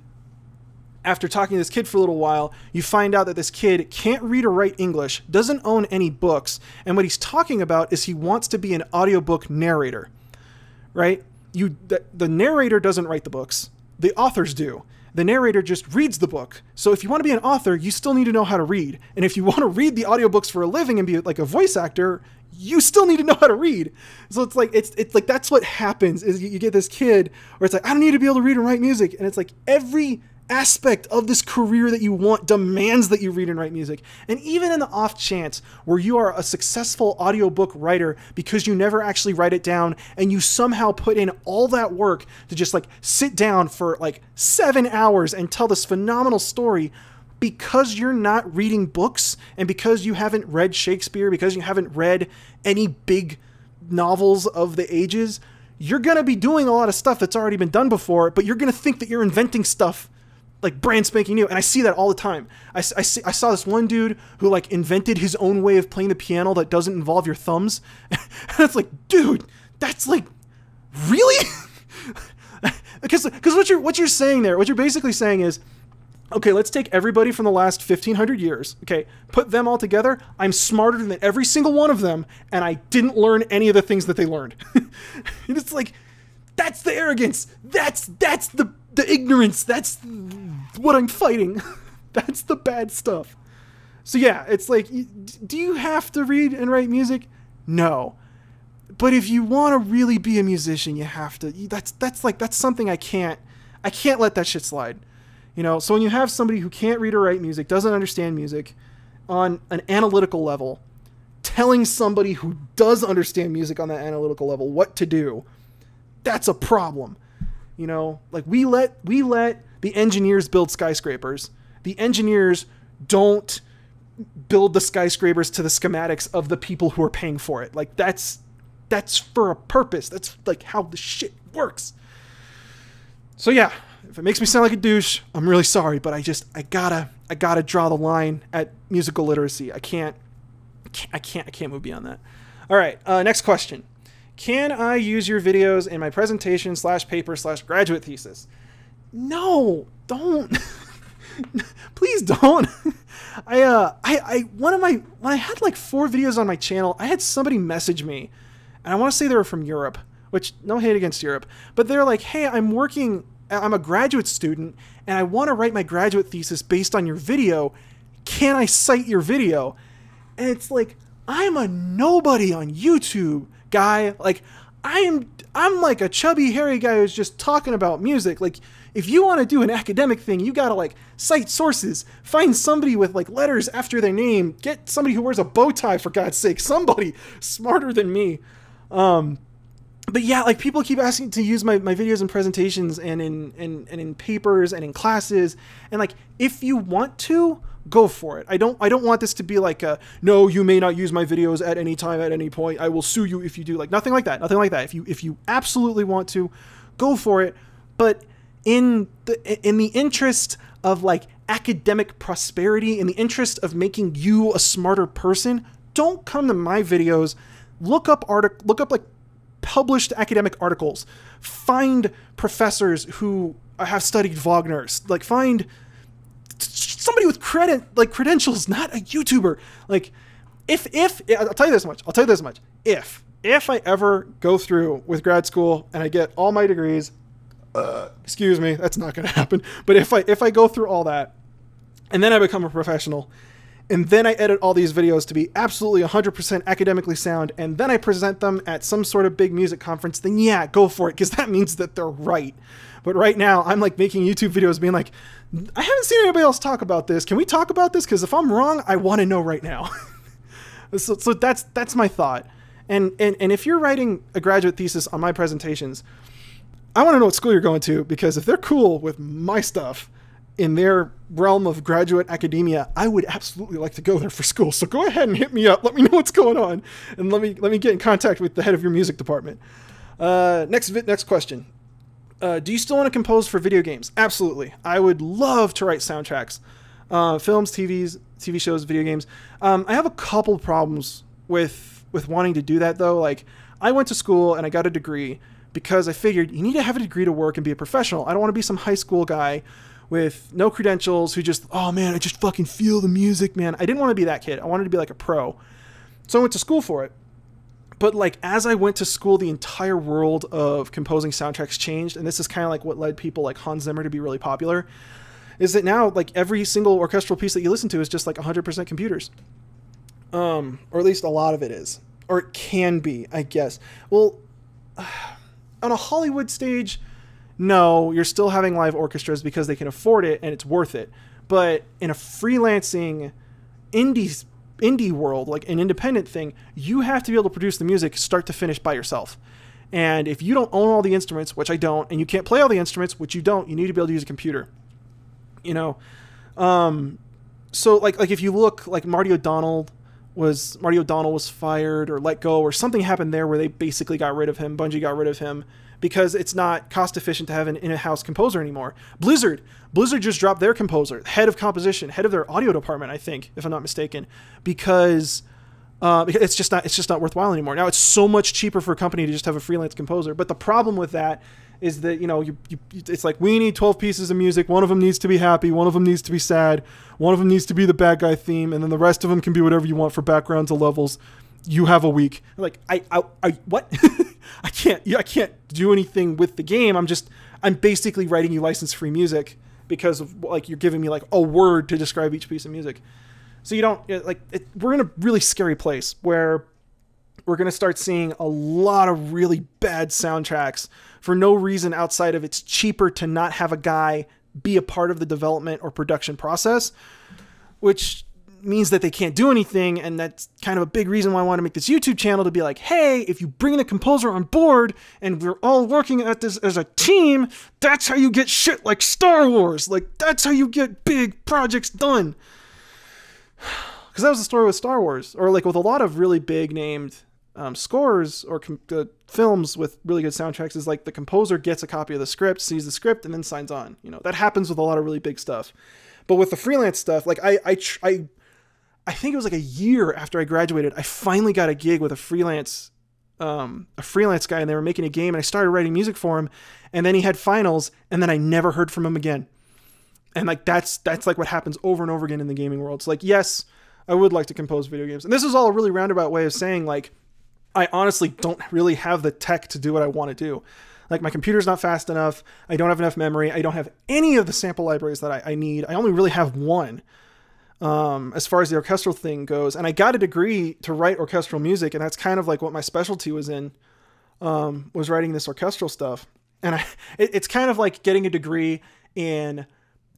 A: after talking to this kid for a little while, you find out that this kid can't read or write English, doesn't own any books, and what he's talking about is he wants to be an audiobook narrator, right? The narrator doesn't write the books. The authors do. The narrator just reads the book. So if you want to be an author, you still need to know how to read. And if you want to read the audiobooks for a living and be like a voice actor, you still need to know how to read. So it's like that's what happens is you get this kid where it's like, I don't need to be able to read and write music. And it's like every aspect of this career that you want demands that you read and write music. And even in the off chance where you are a successful audiobook writer because you never actually write it down and you somehow put in all that work to just like sit down for like 7 hours and tell this phenomenal story, because you're not reading books and because you haven't read Shakespeare, because you haven't read any big novels of the ages, you're going to be doing a lot of stuff that's already been done before, but you're going to think that you're inventing stuff like brand spanking new. And I see that all the time. I saw this one dude who like invented his own way of playing the piano that doesn't involve your thumbs. And it's like, dude, that's like, really? because what you're saying there, what you're basically saying is, okay, let's take everybody from the last 1500 years. Okay, put them all together. I'm smarter than every single one of them, and I didn't learn any of the things that they learned. And it's like, that's the arrogance. That's the ignorance. That's what I'm fighting. That's the bad stuff. So yeah, it's like, do you have to read and write music? No. But if you want to really be a musician, you have to. That's something I can't let that shit slide. You know, so when you have somebody who can't read or write music, doesn't understand music on an analytical level, telling somebody who does understand music on that analytical level what to do, that's a problem. You know, like we let the engineers build skyscrapers. The engineers don't build the skyscrapers to the schematics of the people who are paying for it. Like that's for a purpose. That's like how the shit works. So yeah, if it makes me sound like a douche, I'm really sorry, but I gotta draw the line at musical literacy. I can't move beyond that. All right, next question. Can I use your videos in my presentation / paper / graduate thesis? No, don't. Please don't. When I had like 4 videos on my channel, I had somebody message me, and I want to say they were from Europe, which no hate against Europe, but they're like, hey, I'm a graduate student and I want to write my graduate thesis based on your video. Can I cite your video? And it's like, I'm a nobody on YouTube, guy. Like I'm like a chubby, hairy guy who's just talking about music. Like if you want to do an academic thing, you got to like cite sources, find somebody with like letters after their name, get somebody who wears a bow tie, for God's sake, somebody smarter than me. But yeah, like people keep asking to use my videos and presentations and in papers and in classes. And like, if you want to, go for it. I don't want this to be like no, you may not use my videos at any time, at any point. I will sue you if you do. Like, nothing like that. Nothing like that. If you absolutely want to, go for it. But in the interest of like academic prosperity, in the interest of making you a smarter person, don't come to my videos. Look up like published academic articles, find professors who have studied Wagner, like find somebody with credentials, not a YouTuber. Like if I'll tell you this much, if I ever go through with grad school and I get all my degrees, excuse me, that's not going to happen. But if I go through all that and then I become a professional, and then I edit all these videos to be absolutely 100% academically sound, and then I present them at some sort of big music conference, then yeah, go for it, because that means that they're right. But right now, I'm like making YouTube videos being like, I haven't seen anybody else talk about this. Can we talk about this? Because if I'm wrong, I want to know right now. so that's my thought. And if you're writing a graduate thesis on my presentations, I want to know what school you're going to, because if they're cool with my stuff in their realm of graduate academia, I would absolutely like to go there for school. So go ahead and hit me up. Let me know what's going on, and let me get in contact with the head of your music department. Next question. Do you still want to compose for video games? Absolutely. I would love to write soundtracks. Films, TV shows, video games. I have a couple problems with wanting to do that, though. Like, I went to school and I got a degree because I figured you need to have a degree to work and be a professional. I don't want to be some high school guy with no credentials who just, oh man, I just fucking feel the music, man. I didn't want to be that kid. I wanted to be like a pro. So I went to school for it. But like, as I went to school, the entire world of composing soundtracks changed. And this is kind of like what led people like Hans Zimmer to be really popular, is that now like every single orchestral piece that you listen to is just like 100% computers. Or at least a lot of it is, or it can be, I guess. Well, on a Hollywood stage, no, you're still having live orchestras because they can afford it and it's worth it. But in a freelancing indie world, like an independent thing, you have to be able to produce the music start to finish by yourself. And if you don't own all the instruments, which I don't, and you can't play all the instruments, which you don't, you need to be able to use a computer. You know? So like if you look, like Marty O'Donnell was fired or let go, or something happened there where they basically got rid of him. Bungie got rid of him because it's not cost efficient to have an in-house composer anymore. Blizzard just dropped their composer, head of composition, head of their audio department, I think, if I'm not mistaken, because it's just not worthwhile anymore. Now it's so much cheaper for a company to just have a freelance composer. But the problem with that is that, you know, it's like, we need 12 pieces of music. One of them needs to be happy. One of them needs to be sad. One of them needs to be the bad guy theme. And then the rest of them can be whatever you want for backgrounds and levels. You have a week. Like, I what? I can't do anything with the game. I'm basically writing you license-free music because of, like, you're giving me like a word to describe each piece of music. So you don't we're in a really scary place where we're going to start seeing a lot of really bad soundtracks for no reason outside of it's cheaper to not have a guy be a part of the development or production process, which means that they can't do anything. And that's kind of a big reason why I want to make this YouTube channel, to be like, hey, if you bring the composer on board and we're all working at this as a team, that's how you get shit like Star Wars. Like, that's how you get big projects done. Because that was the story with Star Wars, or like with a lot of really big named scores or films with really good soundtracks, is like the composer gets a copy of the script, sees the script, and then signs on. You know, that happens with a lot of really big stuff. But with the freelance stuff, like I think it was like a year after I graduated, I finally got a gig with a freelance guy, and they were making a game, and I started writing music for him, and then he had finals, and then I never heard from him again. And like that's like what happens over and over again in the gaming world. It's like, yes, I would like to compose video games. And this is all a really roundabout way of saying, like, I honestly don't really have the tech to do what I want to do. Like, my computer's not fast enough. I don't have enough memory. I don't have any of the sample libraries that I need. I only really have one, as far as the orchestral thing goes. And I got a degree to write orchestral music, and that's kind of like what my specialty was in, was writing this orchestral stuff. And it's kind of like getting a degree in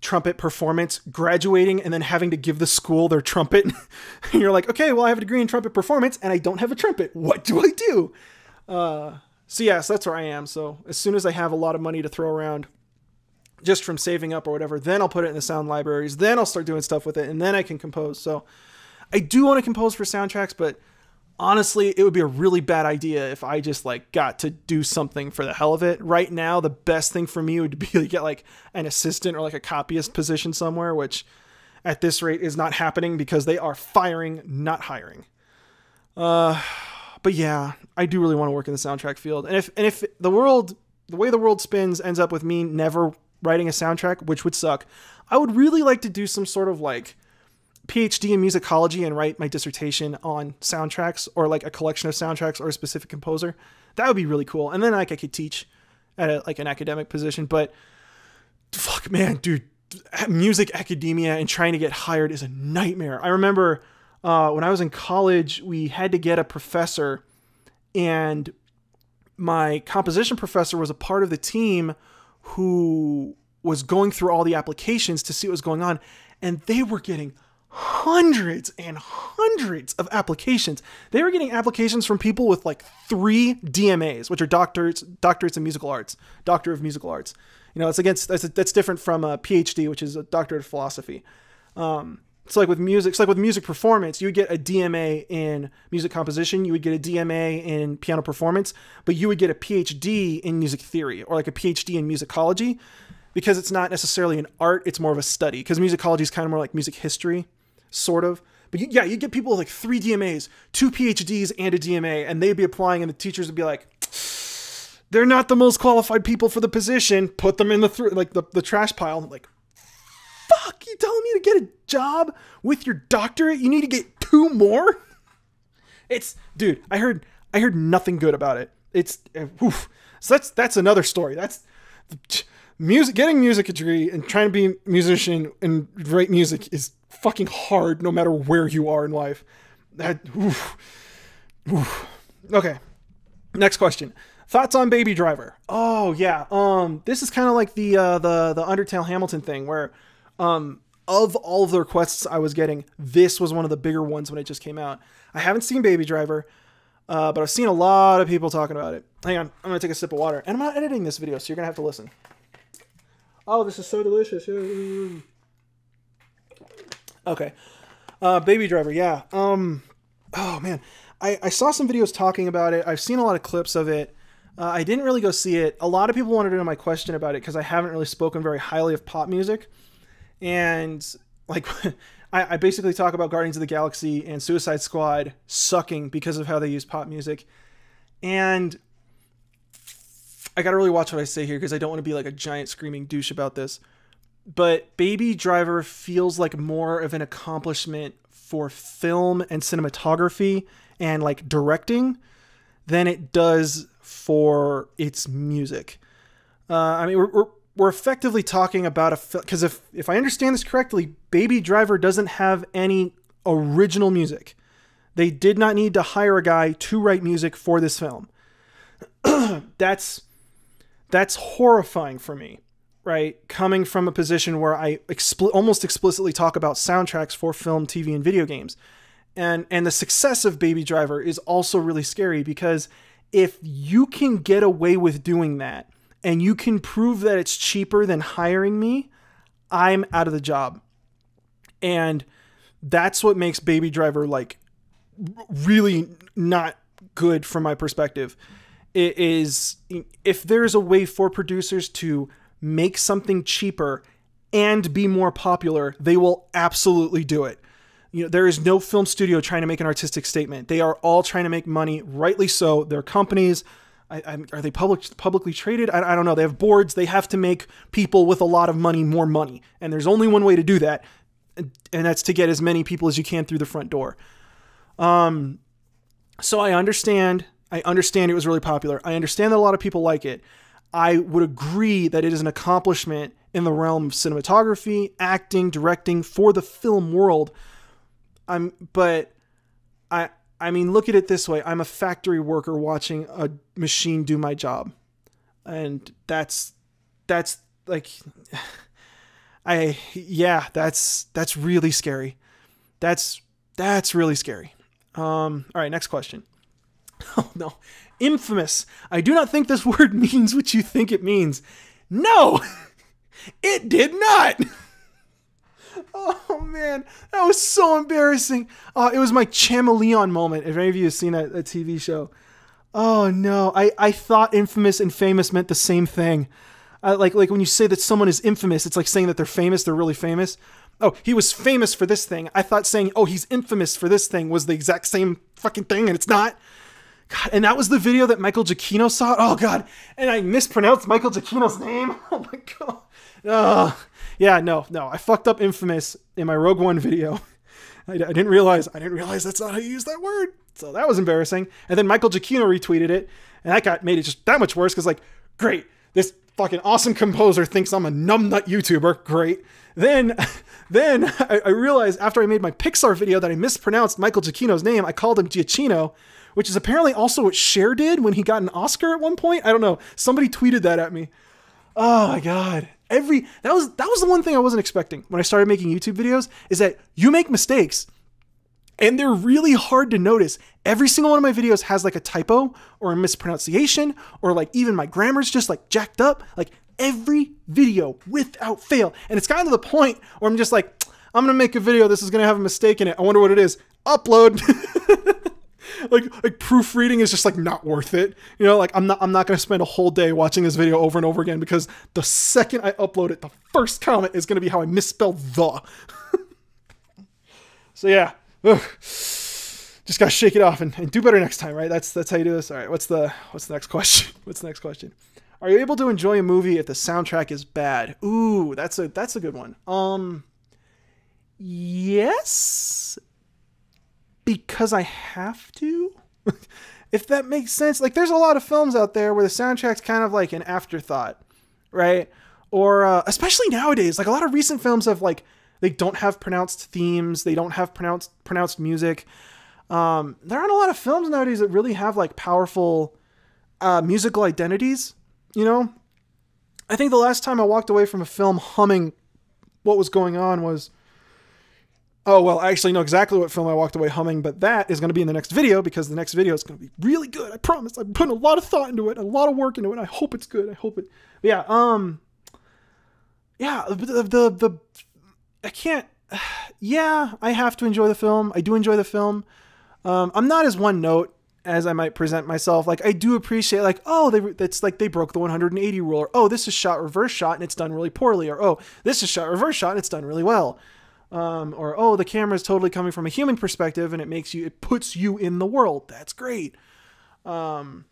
A: trumpet performance, graduating, and then having to give the school their trumpet. And you're like, okay, well, I have a degree in trumpet performance and I don't have a trumpet. What do I do? So that's where I am. So as soon as I have a lot of money to throw around just from saving up or whatever, then I'll put it in the sound libraries. Then I'll start doing stuff with it, and then I can compose. So I do want to compose for soundtracks, but honestly, it would be a really bad idea if I just like got to do something for the hell of it. Right now, the best thing for me would be to get like an assistant or like a copyist position somewhere, which at this rate is not happening because they are firing, not hiring. But yeah, I do really want to work in the soundtrack field. And if the way the world spins ends up with me never writing a soundtrack, which would suck, I would really like to do some sort of like PhD in musicology and write my dissertation on soundtracks, or like a collection of soundtracks or a specific composer. That would be really cool. And then like I could teach at like an academic position. But fuck, man, dude, music academia and trying to get hired is a nightmare. I remember when I was in college, we had to get a professor, and my composition professor was a part of the team who was going through all the applications to see what was going on. And they were getting hundreds and hundreds of applications. They were getting applications from people with like 3 DMAs, which are doctorates in musical arts, doctor of musical arts. You know, that's different from a PhD, which is a doctorate of philosophy. It's like with music performance, you would get a DMA in music composition, you would get a DMA in piano performance, but you would get a PhD in music theory, or like a PhD in musicology, because it's not necessarily an art, it's more of a study, because musicology is kind of more like music history, sort of. But you get people with like 3 DMAs, 2 PhDs, and a DMA, and they'd be applying, and the teachers would be like, they're not the most qualified people for the position, put them in the trash pile. I'm like, fuck, you telling me to get a job with your doctorate, you need to get 2 more? Dude, I heard nothing good about it. So that's another story. That's getting music degree and trying to be a musician and write music is fucking hard no matter where you are in life. Okay. Next question. Thoughts on Baby Driver? Oh yeah. This is kind of like the Undertale Hamilton thing, where of all of the requests I was getting, this was one of the bigger ones when it just came out. I haven't seen Baby Driver, but I've seen a lot of people talking about it. Hang on, I'm gonna take a sip of water, and I'm not editing this video, so you're gonna have to listen. Oh, this is so delicious. Okay. Baby Driver, yeah. Oh man, I saw some videos talking about it. I've seen a lot of clips of it. I didn't really go see it. A lot of people wanted to know my question about it because I haven't really spoken very highly of pop music. And like, I basically talk about Guardians of the Galaxy and Suicide Squad sucking because of how they use pop music. And I gotta really watch what I say here because I don't want to be like a giant screaming douche about this. But Baby Driver feels like more of an accomplishment for film and cinematography and like directing than it does for its music. I mean, we're effectively talking about because if I understand this correctly, Baby Driver doesn't have any original music. They did not need to hire a guy to write music for this film. That's horrifying for me, right? Coming from a position where I almost explicitly talk about soundtracks for film, TV, and video games. And the success of Baby Driver is also really scary because if you can get away with doing that and you can prove that it's cheaper than hiring me, I'm out of the job. And that's what makes Baby Driver like really not good from my perspective. It is, if there's a way for producers to make something cheaper and be more popular, they will absolutely do it. You know, there is no film studio trying to make an artistic statement. They are all trying to make money, rightly so. They're companies. Are they publicly traded? I don't know. They have boards. They have to make people with a lot of money more money. And there's only one way to do that. And that's to get as many people as you can through the front door. So I understand it was really popular. I understand that a lot of people like it. I would agree that it is an accomplishment in the realm of cinematography, acting, directing for the film world. But I mean, look at it this way. I'm a factory worker watching a machine do my job. And that's like, that's really scary. That's really scary. All right, next question. Oh no. Infamous. I do not think this word means what you think it means. No, it did not. Oh man, that was so embarrassing. It was my chameleon moment. If any of you have seen that TV show. Oh no, I thought infamous and famous meant the same thing. Like when you say that someone is infamous, it's like saying that they're famous, they're really famous. Oh, he was famous for this thing. I thought saying, oh, he's infamous for this thing was the exact same fucking thing, and it's not. God, and that was the video that Michael Giacchino saw. Oh God, and I mispronounced Michael Giacchino's name. Oh my God. Yeah, no, I fucked up infamous in my Rogue One video. I didn't realize that's not how you use that word. So that was embarrassing. And then Michael Giacchino retweeted it, and that made it just that much worse. Cause like, great, this fucking awesome composer thinks I'm a numbnut YouTuber. Great. Then I realized after I made my Pixar video that I mispronounced Michael Giacchino's name. I called him Giacchino, which is apparently also what Cher did when he got an Oscar at one point. I don't know. Somebody tweeted that at me. Oh my God. That was the one thing I wasn't expecting when I started making YouTube videos, is that you make mistakes and they're really hard to notice. Every single one of my videos has like a typo or a mispronunciation, or like even my grammar's just like jacked up, like every video without fail. And it's gotten to the point where I'm just like, I'm going to make a video. This is going to have a mistake in it. I wonder what it is. Upload. like proofreading is just like not worth it. You know, like I'm not going to spend a whole day watching this video over and over again, because the second I upload it, the first comment is going to be how I misspelled the. So yeah, just got to shake it off and do better next time, right? That's how you do this. All right. What's the next question? What's the next question? Are you able to enjoy a movie if the soundtrack is bad? Ooh, that's a good one. Yes, because I have to, if that makes sense. Like, there's a lot of films out there where the soundtrack's kind of like an afterthought, right? Or especially nowadays, like a lot of recent films have like, they don't have pronounced themes, they don't have pronounced music. There aren't a lot of films nowadays that really have like powerful musical identities, you know? I think the last time I walked away from a film humming what was going on was, oh, well, I actually know exactly what film I walked away humming, but that is going to be in the next video, because the next video is going to be really good. I promise. I'm putting a lot of thought into it, a lot of work into it. I hope it's good. I hope it. Yeah. Yeah. I can't. Yeah, I have to enjoy the film. I do enjoy the film. I'm not as one note as I might present myself. Like, I do appreciate, like, oh, it's like they broke the 180 rule, or oh, this is shot reverse shot and it's done really poorly, or oh, this is shot reverse shot and it's done really well. Or, oh, the camera is totally coming from a human perspective and it puts you in the world. That's great. I'm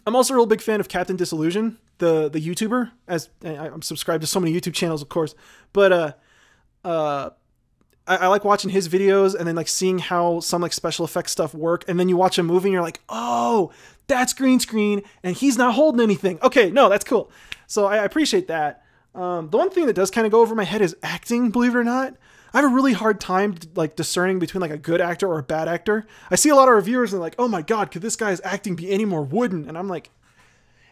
A: also a real big fan of Captain Disillusion, the YouTuber, as I'm subscribed to so many YouTube channels, of course, but, I like watching his videos and then like seeing how some like special effects stuff work. And then you watch a movie and you're like, oh, that's green screen and he's not holding anything. Okay. No, that's cool. So I appreciate that. The one thing that does kind of go over my head is acting, believe it or not. I have a really hard time like discerning between like a good actor or a bad actor. I see a lot of reviewers and like, oh my God, could this guy's acting be any more wooden? And I'm like,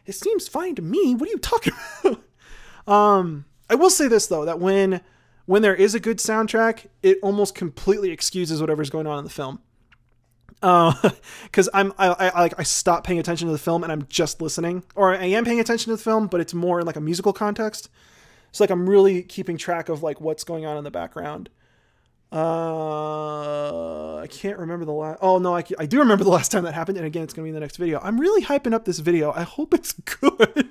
A: it seems fine to me. What are you talking about? I will say this though, that when there is a good soundtrack, it almost completely excuses whatever's going on in the film. Cause I stop paying attention to the film and I'm just listening, or I am paying attention to the film, but it's more in like a musical context. So like, I'm really keeping track of like what's going on in the background. I can't remember the last, oh no, I do remember the last time that happened. And again, it's going to be in the next video. I'm really hyping up this video. I hope it's good.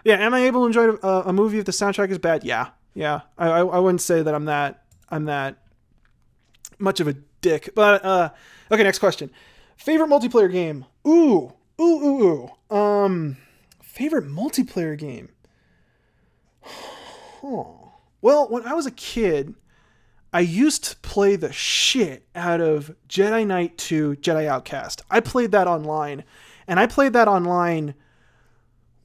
A: Yeah. Am I able to enjoy a movie if the soundtrack is bad? Yeah. Yeah. I wouldn't say that I'm that much of a dick, but, okay. Next question. Favorite multiplayer game. Favorite multiplayer game. Well, when I was a kid, I used to play the shit out of Jedi Knight 2 Jedi Outcast. I played that online, and I played that online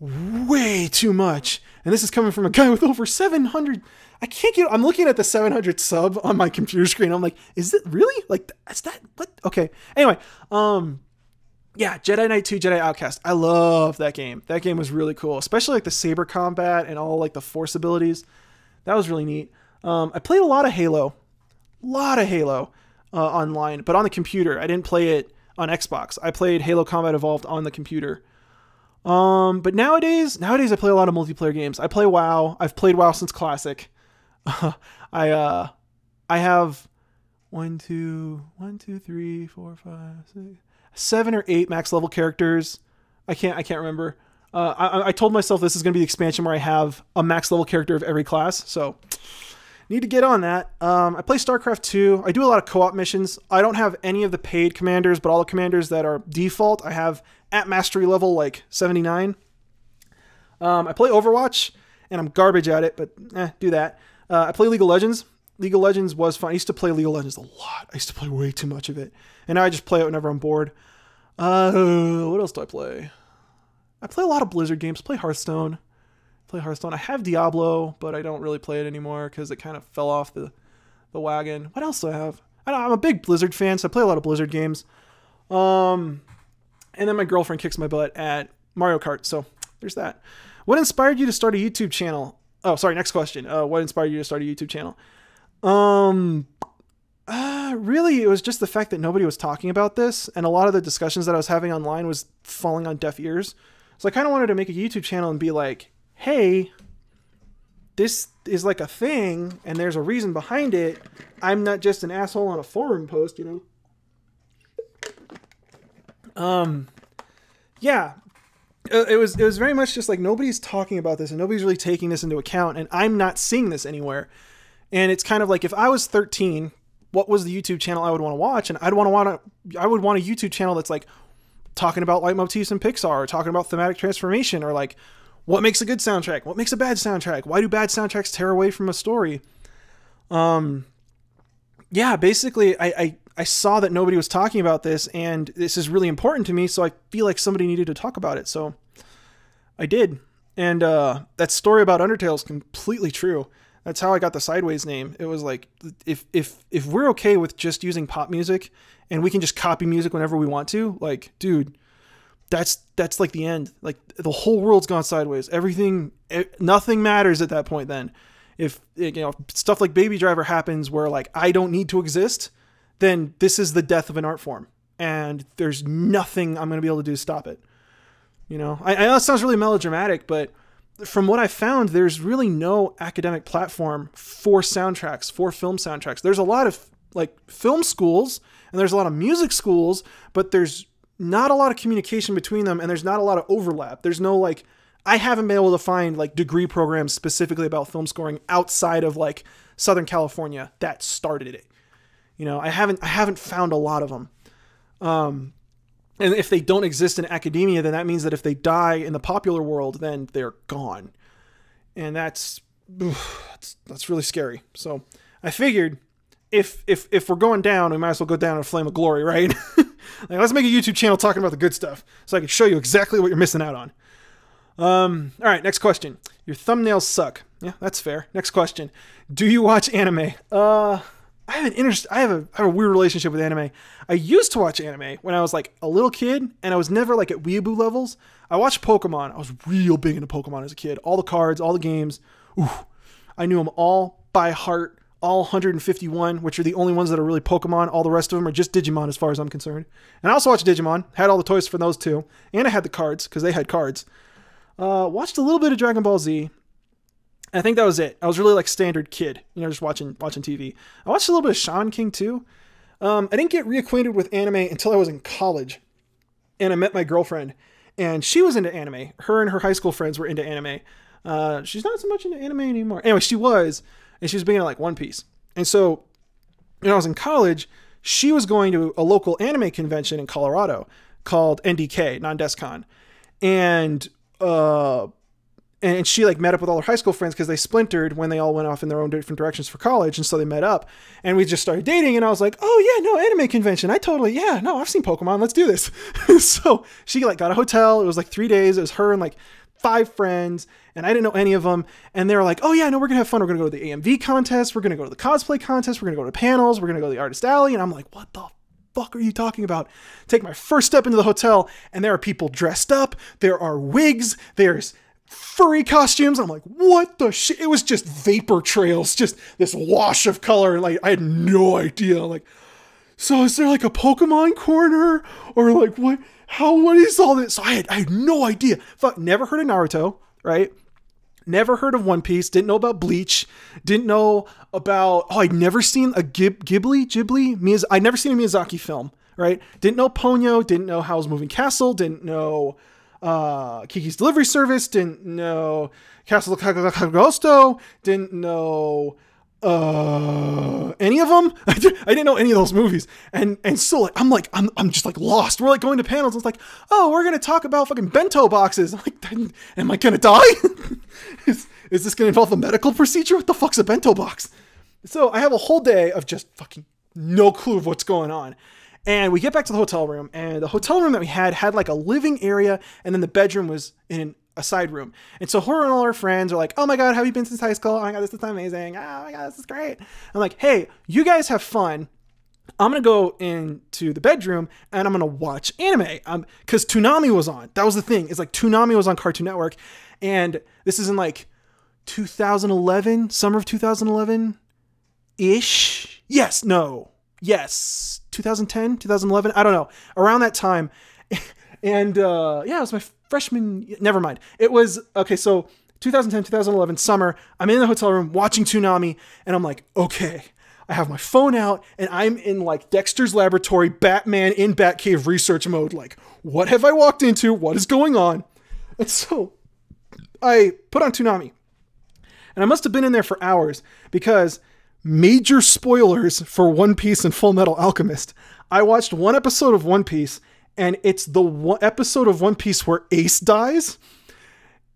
A: way too much. And this is coming from a guy with over 700. I'm looking at the 700 sub on my computer screen. I'm like, is it really? Like, is that what? Okay. Anyway, Yeah, Jedi Knight 2, Jedi Outcast. I love that game. That game was really cool, especially like the saber combat and all like the force abilities. That was really neat. I played a lot of Halo. Online, but on the computer. I didn't play it on Xbox. I played Halo Combat Evolved on the computer. But nowadays I play a lot of multiplayer games. I play WoW. I've played WoW since Classic. I have 7 or 8 max level characters. I can't remember. I told myself this is going to be the expansion where I have a max level character of every class. So need to get on that. I play StarCraft 2. I do a lot of co-op missions. I don't have any of the paid commanders, but all the commanders that are default, I have at mastery level like 79. I play Overwatch, and I'm garbage at it, but do that. I play League of Legends. League of Legends was fun. I used to play League of Legends a lot. I used to play way too much of it. And now I just play it whenever I'm bored. What else do I play? I play a lot of Blizzard games. Play Hearthstone. I have Diablo, but I don't really play it anymore because it kind of fell off the wagon. What else do I have? I'm a big Blizzard fan, so I play a lot of Blizzard games. And then my girlfriend kicks my butt at Mario Kart, so there's that. What inspired you to start a YouTube channel? Oh, sorry, next question. What inspired you to start a YouTube channel? Really, it was just the fact that nobody was talking about this, and a lot of the discussions that I was having online was falling on deaf ears. So I kind of wanted to make a YouTube channel and be like, hey, this is like a thing, and there's a reason behind it. I'm not just an asshole on a forum post, you know? Yeah. It was very much just like nobody's talking about this, and nobody's really taking this into account, and I'm not seeing this anywhere. And it's kind of like if I was 13, what was the YouTube channel I would want to watch? And I would want a YouTube channel that's like talking about leitmotifs in Pixar, or talking about thematic transformation, or like what makes a good soundtrack, what makes a bad soundtrack, why do bad soundtracks tear away from a story? Yeah, basically I saw that nobody was talking about this, and this is really important to me, so I feel like somebody needed to talk about it. So I did. And that story about Undertale is completely true. That's how I got the Sideways name. It was like, if we're okay with just using pop music and we can just copy music whenever we want to, like, dude, that's like the end. Like, the whole world's gone sideways. Nothing matters at that point then. If, you know, stuff like Baby Driver happens where, like, I don't need to exist, then this is the death of an art form. And there's nothing I'm going to be able to do to stop it. You know, I know it sounds really melodramatic, but from what I found, there's really no academic platform for soundtracks, for film soundtracks. There's a lot of like film schools and there's a lot of music schools, but there's not a lot of communication between them, and there's not a lot of overlap. There's no like, I haven't been able to find like degree programs specifically about film scoring outside of like Southern California that started it. You know, I haven't found a lot of them. And if they don't exist in academia, then that means that if they die in the popular world, then they're gone. And that's really scary. So I figured if we're going down, we might as well go down in a flame of glory, right? Like, let's make a YouTube channel talking about the good stuff so I can show you exactly what you're missing out on. All right, next question. Your thumbnails suck. Yeah, that's fair. Next question. Do you watch anime? I have a weird relationship with anime. I used to watch anime when I was like a little kid, and I was never like at weeaboo levels. I watched Pokemon. I was real big into Pokemon as a kid. All the cards, all the games. Ooh, I knew them all by heart. All 151, which are the only ones that are really Pokemon. All the rest of them are just Digimon as far as I'm concerned. And I also watched Digimon. Had all the toys for those too. And I had the cards because they had cards. Watched a little bit of Dragon Ball Z. I think that was it. I was really like standard kid, you know, just watching TV. I watched a little bit of Shaman King too. I didn't get reacquainted with anime until I was in college, and I met my girlfriend, and she was into anime. Her and her high school friends were into anime. She's not so much into anime anymore. Anyway, she was big into like One Piece. And so when I was in college, she was going to a local anime convention in Colorado called NDK, Non-Descon. And she like met up with all her high school friends because they splintered when they all went off in their own different directions for college. And so they met up and we just started dating, and I was like, oh yeah, no, anime convention. I've seen Pokemon. Let's do this. So she like got a hotel. It was like 3 days. It was her and like 5 friends, and I didn't know any of them. And they were like, oh yeah, no, we're gonna have fun. We're gonna go to the AMV contest. We're gonna go to the cosplay contest. We're gonna go to panels. We're gonna go to the artist alley. And I'm like, what the fuck are you talking about? Take my first step into the hotel, and there are people dressed up. There are wigs. There's furry costumes. I'm like, what the shit? It was just vapor trails, just this wash of color. And like, I had no idea. Like, so is there like a Pokemon corner, or like what? What is all this? So I had no idea. Fuck, never heard of Naruto, right? Never heard of One Piece. Didn't know about Bleach. Didn't know about, I'd never seen a Ghibli. I'd never seen a Miyazaki film, right? Didn't know Ponyo. Didn't know Howl's Moving Castle. Didn't know Kiki's Delivery Service. Didn't know Castle of Cagliostro. Didn't know any of them. I didn't know any of those movies, and so like I'm just like lost. We're like going to panels, and it's like, oh, we're gonna talk about fucking bento boxes. I'm like, am I gonna die? is this gonna involve a medical procedure? What the fuck's a bento box? So I have a whole day of just fucking no clue of what's going on. And we get back to the hotel room, and the hotel room that we had like a living area, and then the bedroom was in a side room. And so her and all our friends are like, oh my God, have you been since high school? Oh my God, this is amazing. Oh my God, this is great. I'm like, hey, you guys have fun. I'm going to go into the bedroom and I'm going to watch anime. Cause Toonami was on. That was the thing. It's like Toonami was on Cartoon Network. And this is in like 2011, summer of 2011 ish. Yes. 2010, 2011. I don't know. Around that time. And, yeah, it was my freshman, never mind. It was, okay, so 2010, 2011, summer, I'm in the hotel room watching Toonami, and I'm like, okay, I have my phone out, and I'm in like Dexter's Laboratory, Batman in Batcave research mode, like, what have I walked into? What is going on? And so I put on Toonami, and I must have been in there for hours, because major spoilers for One Piece and Full Metal Alchemist. I watched one episode of One Piece, and it's the one episode of One Piece where Ace dies.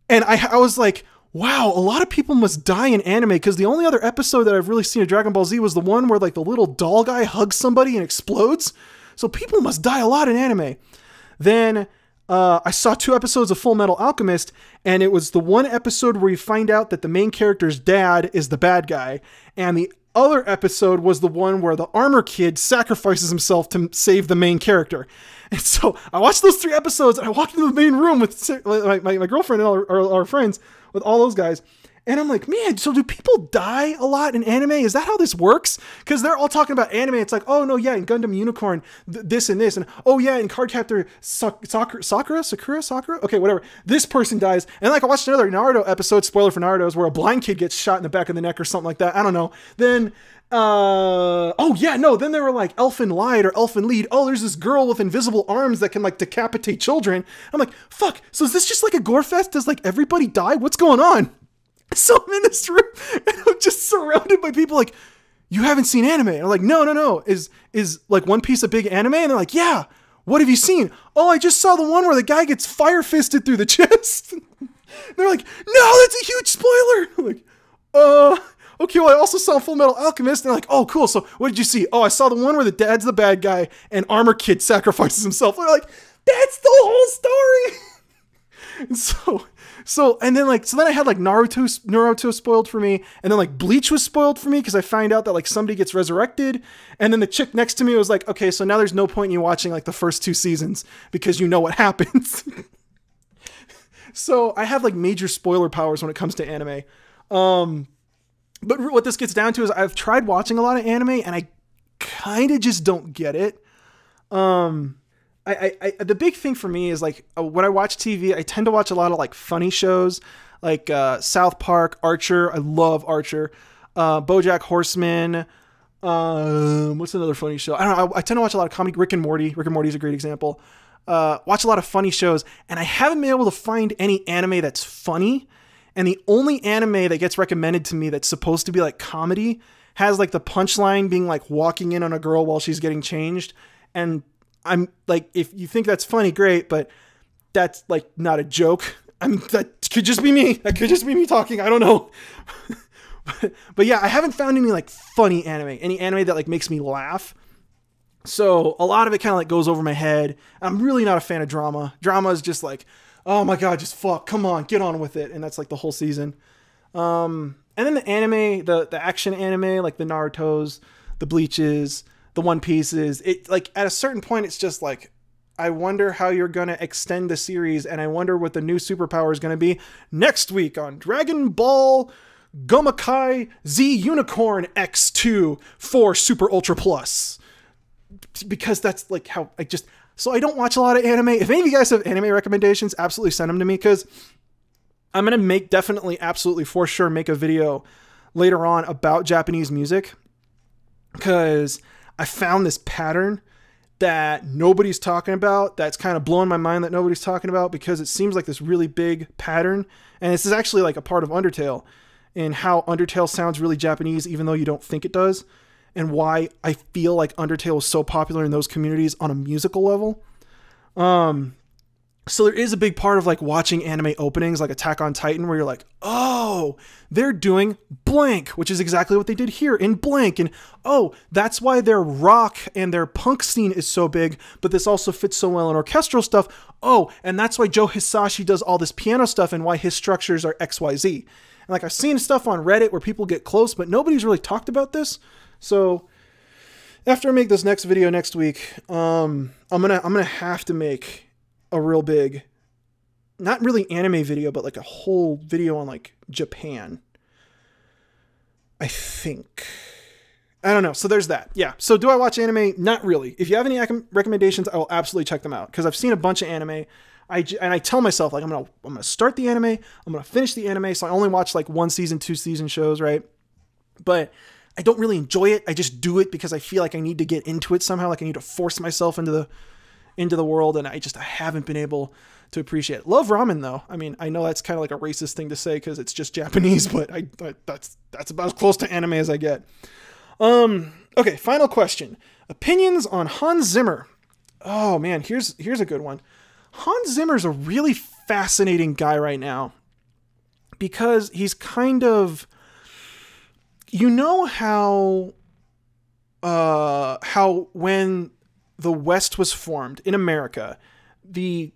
A: And I was like, wow, a lot of people must die in anime, because the only other episode that I've really seen of Dragon Ball Z was the one where like the little doll guy hugs somebody and explodes. So people must die a lot in anime. Then I saw 2 episodes of Full Metal Alchemist, and it was the one episode where you find out that the main character's dad is the bad guy. And the other episode was the one where the armor kid sacrifices himself to save the main character. And so I watched those 3 episodes, and I walked into the main room with my girlfriend and all our friends, with all those guys. And I'm like, man, so do people die a lot in anime? Is that how this works? Because they're all talking about anime. It's like, oh, no, yeah, in Gundam Unicorn, this and this. And, oh, yeah, in Cardcaptor Sakura? Okay, whatever. This person dies. And, like, I watched another Naruto episode, spoiler for Naruto's, where a blind kid gets shot in the back of the neck or something like that. I don't know. Then, then they were like, Elfen Lied or Elfen Lead. Oh, there's this girl with invisible arms that can, like, decapitate children. I'm like, fuck, so is this just like a gore fest? Does, like, everybody die? What's going on? So I'm in this room, and I'm just surrounded by people like, you haven't seen anime? And I'm like, no. Is like One Piece a big anime? And they're like, yeah. What have you seen? Oh, I just saw the one where the guy gets fire fisted through the chest. They're like, no, that's a huge spoiler. I'm like, okay, well, I also saw Full Metal Alchemist. And they're like, oh, cool. So what did you see? Oh, I saw the one where the dad's the bad guy and Armor Kid sacrifices himself. They're like, that's the whole story. And then I had like Naruto spoiled for me, and then like Bleach was spoiled for me because I find out that like somebody gets resurrected, and then the chick next to me was like, okay, so now there's no point in you watching like the first 2 seasons because you know what happens. So I have like major spoiler powers when it comes to anime. But what this gets down to is I've tried watching a lot of anime and I kind of just don't get it. The big thing for me is like when I watch TV, I tend to watch a lot of like funny shows like South Park, Archer. I love Archer. BoJack Horseman. What's another funny show? I don't know. I tend to watch a lot of comedy. Rick and Morty. Rick and Morty is a great example. Watch a lot of funny shows, and I haven't been able to find any anime that's funny. And the only anime that gets recommended to me that's supposed to be like comedy has like the punchline being like walking in on a girl while she's getting changed. And I'm like, if you think that's funny, great, but that's like not a joke. I mean, that could just be me. That could just be me talking. I don't know. But yeah, I haven't found any like funny anime, any anime that like makes me laugh. So a lot of it kind of like goes over my head. I'm really not a fan of drama. Drama is just like, oh my God, just fuck, come on, get on with it. And that's like the whole season. And then the anime, the action anime, like the Narutos, the Bleaches, the One Pieces. It like at a certain point, it's just like, I wonder how you're going to extend the series, and I wonder what the new superpower is going to be next week on Dragon Ball Gomakai Z Unicorn X2 for Super Ultra Plus. Because that's like how so I don't watch a lot of anime. If any of you guys have anime recommendations, absolutely send them to me, because I'm going to definitely, absolutely, for sure, make a video later on about Japanese music, because I found this pattern that nobody's talking about, that's kind of blowing my mind that nobody's talking about, because it seems like this really big pattern. And this is actually like a part of Undertale, and how Undertale sounds really Japanese, even though you don't think it does, and why I feel like Undertale is so popular in those communities on a musical level. So there is a big part of like watching anime openings like Attack on Titan, where you're like, oh, they're doing blank, which is exactly what they did here in blank. And oh, that's why their rock and their punk scene is so big, but this also fits so well in orchestral stuff. Oh, and that's why Joe Hisashi does all this piano stuff and why his structures are XYZ. And like I've seen stuff on Reddit where people get close, but nobody's really talked about this. So after I make this next video next week, I'm gonna have to make a real big, not really anime video, but like a whole video on like Japan, I think. I don't know. So there's that. Yeah. So do I watch anime? Not really. If you have any recommendations, I will absolutely check them out, because I've seen a bunch of anime. And I tell myself, like, I'm gonna start the anime, I'm gonna finish the anime. So I only watch like 1 season, 2 season shows, right? But I don't really enjoy it. I just do it because I feel like I need to get into it somehow. Like I need to force myself into the world, and I haven't been able to appreciate it. Love ramen though. I mean, I know that's kind of like a racist thing to say because it's just Japanese, but that's about as close to anime as I get. Okay, final question. Opinions on Hans Zimmer. Oh man, here's a good one. Hans Zimmer's a really fascinating guy right now, because he's kind of, you know how when the West was formed in America, a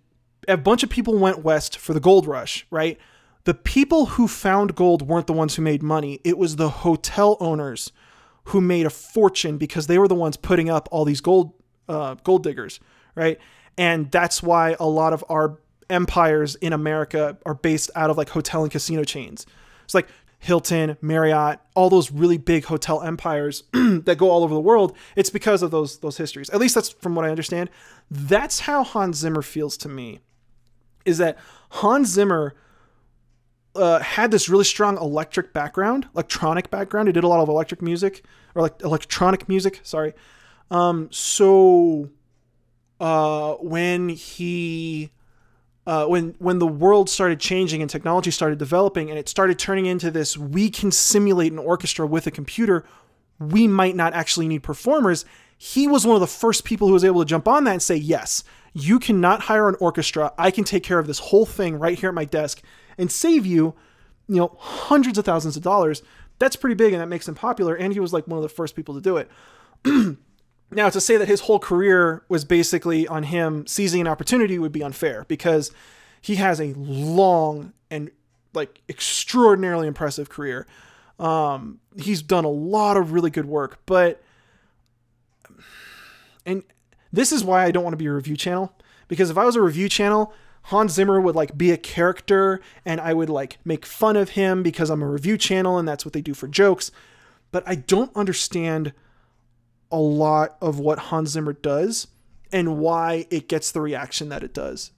A: bunch of people went west for the gold rush, right? The people who found gold weren't the ones who made money. It was the hotel owners who made a fortune, because they were the ones putting up all these gold diggers, right? And that's why a lot of our empires in America are based out of like hotel and casino chains. It's like Hilton, Marriott, all those really big hotel empires that go all over the world. It's because of those histories. At least that's from what I understand. That's how Hans Zimmer feels to me, is that Hans Zimmer had this really strong electronic background. He did a lot of electronic music. Sorry. When the world started changing and technology started developing and it started turning into this, we can simulate an orchestra with a computer, we might not actually need performers. He was one of the first people who was able to jump on that and say, yes, you cannot hire an orchestra. I can take care of this whole thing right here at my desk and save you, hundreds of thousands of dollars. That's pretty big, and that makes him popular. And he was like one of the first people to do it. Now, to say that his whole career was basically on him seizing an opportunity would be unfair, because he has a long and like extraordinarily impressive career. He's done a lot of really good work, and this is why I don't want to be a review channel, because if I was a review channel, Hans Zimmer would like be a character and I would like make fun of him because I'm a review channel and that's what they do for jokes. But I don't understand a lot of what Hans Zimmer does and why it gets the reaction that it does.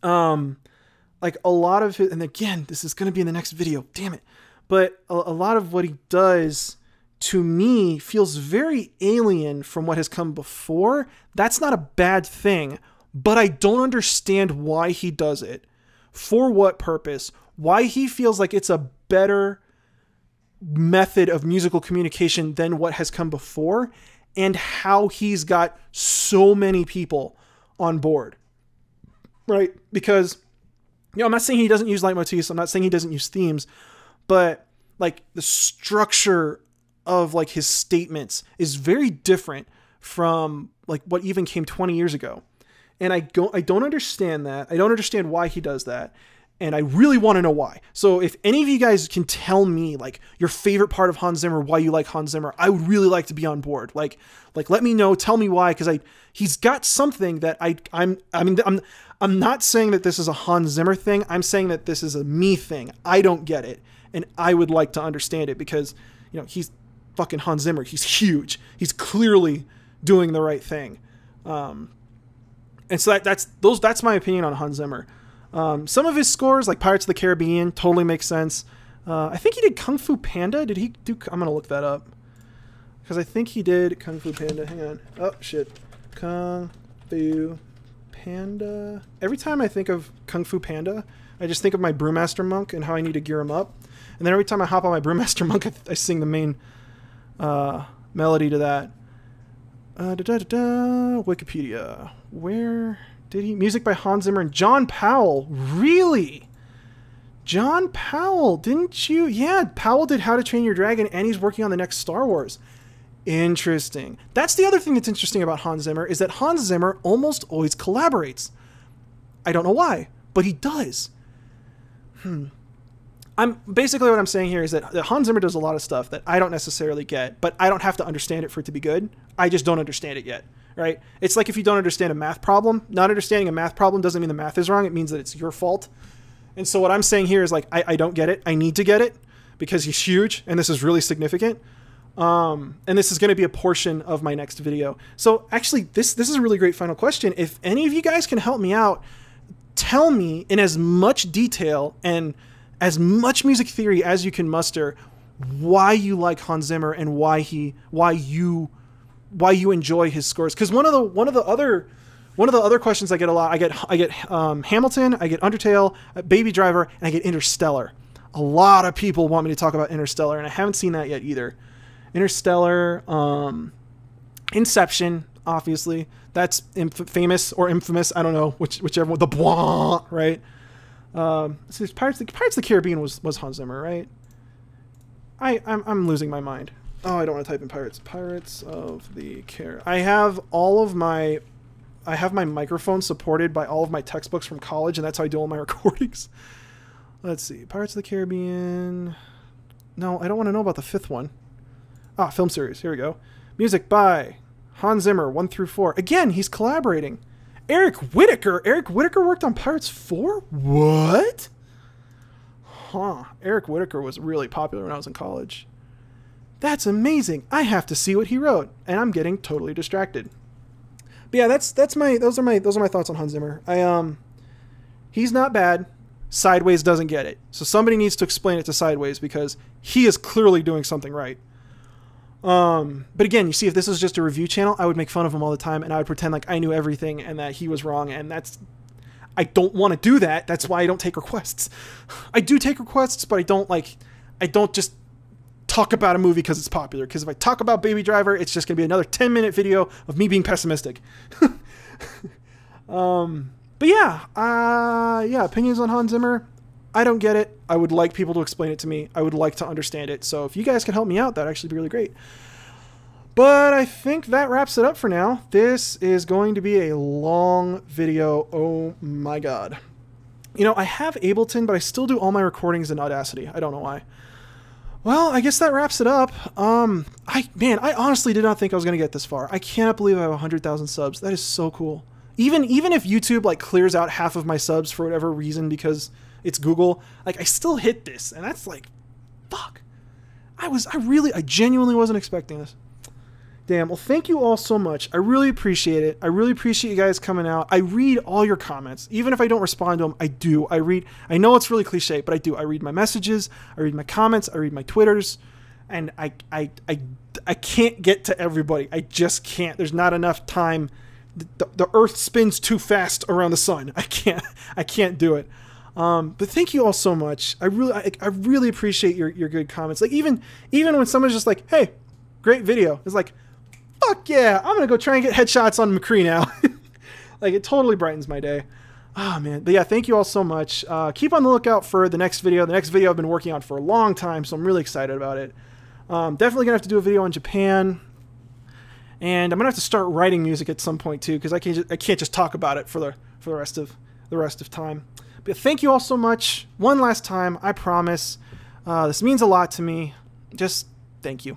A: Like a lot of it, and again, this is going to be in the next video, damn it. But a lot of what he does to me feels very alien from what has come before. That's not a bad thing, but I don't understand why he does it, for what purpose, why he feels like it's a better method of musical communication than what has come before, and how he's got so many people on board, right? Because, I'm not saying he doesn't use leitmotifs. I'm not saying he doesn't use themes, but like the structure of like his statements is very different from like what even came 20 years ago. And I don't understand that. I don't understand why he does that. And I really want to know why. So if any of you guys can tell me like your favorite part of Hans Zimmer, why you like Hans Zimmer, I would really like to be on board. Like let me know, tell me why, because he's got something that I'm not saying that this is a Hans Zimmer thing. I'm saying that this is a me thing. I don't get it, and I would like to understand it because, you know, he's fucking Hans Zimmer. He's huge. He's clearly doing the right thing. And so that's my opinion on Hans Zimmer. Some of his scores, like Pirates of the Caribbean, totally makes sense. I think he did Kung Fu Panda. Did he do? I'm gonna look that up because I think he did Kung Fu Panda. Hang on. Oh shit, Kung Fu Panda. Every time I think of Kung Fu Panda, I just think of my Brewmaster Monk and how I need to gear him up. And then every time I hop on my Brewmaster Monk, I sing the main melody to that. Wikipedia. Where did he? Music by Hans Zimmer and John Powell. Really? John Powell, didn't you? Yeah, Powell did How to Train Your Dragon, and he's working on the next Star Wars. Interesting. That's the other thing that's interesting about Hans Zimmer, is that Hans Zimmer almost always collaborates. I don't know why, but he does. Basically what I'm saying here is that Hans Zimmer does a lot of stuff that I don't necessarily get, but I don't have to understand it for it to be good. I just don't understand it yet, right? It's like if you don't understand a math problem. Not understanding a math problem doesn't mean the math is wrong. It means that it's your fault. And so what I'm saying here is like, I don't get it. I need to get it because he's huge and this is really significant. And this is going to be a portion of my next video. So actually, this is a really great final question. If any of you guys can help me out, tell me in as much detail and as much music theory as you can muster why you like Hans Zimmer and why you enjoy his scores. Because one of the other questions I get a lot, I get Hamilton, I get Undertale, Baby Driver, and I get Interstellar. A lot of people want me to talk about Interstellar, and I haven't seen that yet either. Interstellar, Inception, obviously. That's famous or infamous. I don't know whichever one. The Blanc, right? So Pirates of the Caribbean was Hans Zimmer, right? I'm losing my mind. Oh, I don't want to type in Pirates. Pirates of the Caribbean. I have my microphone supported by all of my textbooks from college, and that's how I do all my recordings. Let's see. Pirates of the Caribbean. No, I don't want to know about the fifth one. Ah, film series. Here we go. Music by Hans Zimmer, 1 through 4. Again, he's collaborating. Eric Whitacre. Eric Whitacre worked on Pirates 4? What? Huh. Eric Whitacre was really popular when I was in college. That's amazing. I have to see what he wrote, and I'm getting totally distracted. But yeah, those are my thoughts on Hans Zimmer. He's not bad. Sideways doesn't get it. So somebody needs to explain it to Sideways because he is clearly doing something right. But again, you see, if this was just a review channel, I would make fun of him all the time and I would pretend like I knew everything and that he was wrong, and I don't want to do that. That's why I don't take requests. I do take requests, but I don't just talk about a movie because it's popular. Because if I talk about Baby Driver, it's just going to be another 10-minute video of me being pessimistic. But yeah, opinions on Hans Zimmer. I don't get it. I would like people to explain it to me. I would like to understand it. So if you guys can help me out, that'd actually be really great. But I think that wraps it up for now. This is going to be a long video. Oh my God. You know, I have Ableton, but I still do all my recordings in Audacity. I don't know why. Well, I guess that wraps it up. I honestly did not think I was going to get this far. I cannot believe I have 100,000 subs. That is so cool. Even if YouTube like clears out half of my subs for whatever reason because it's Google, like I still hit this, and that's like, fuck. I genuinely wasn't expecting this. Damn. Well, thank you all so much. I really appreciate it. I really appreciate you guys coming out. I read all your comments, even if I don't respond to them. I do. I know it's really cliche, but I do. I read my messages. I read my comments. I read my Twitters, and I can't get to everybody. I just can't. There's not enough time. The Earth spins too fast around the sun. I can't do it. But thank you all so much. I really appreciate your good comments. Like even when someone's just like, "Hey, great video," it's like, "Fuck yeah, I'm gonna go try and get headshots on McCree now." Like it totally brightens my day. Oh man. But yeah, thank you all so much. Keep on the lookout for the next video. The next video I've been working on for a long time, so I'm really excited about it. Definitely gonna have to do a video on Japan. And I'm gonna have to start writing music at some point too, because I can't just talk about it for the rest of time. But thank you all so much. One last time, I promise. This means a lot to me. Just thank you.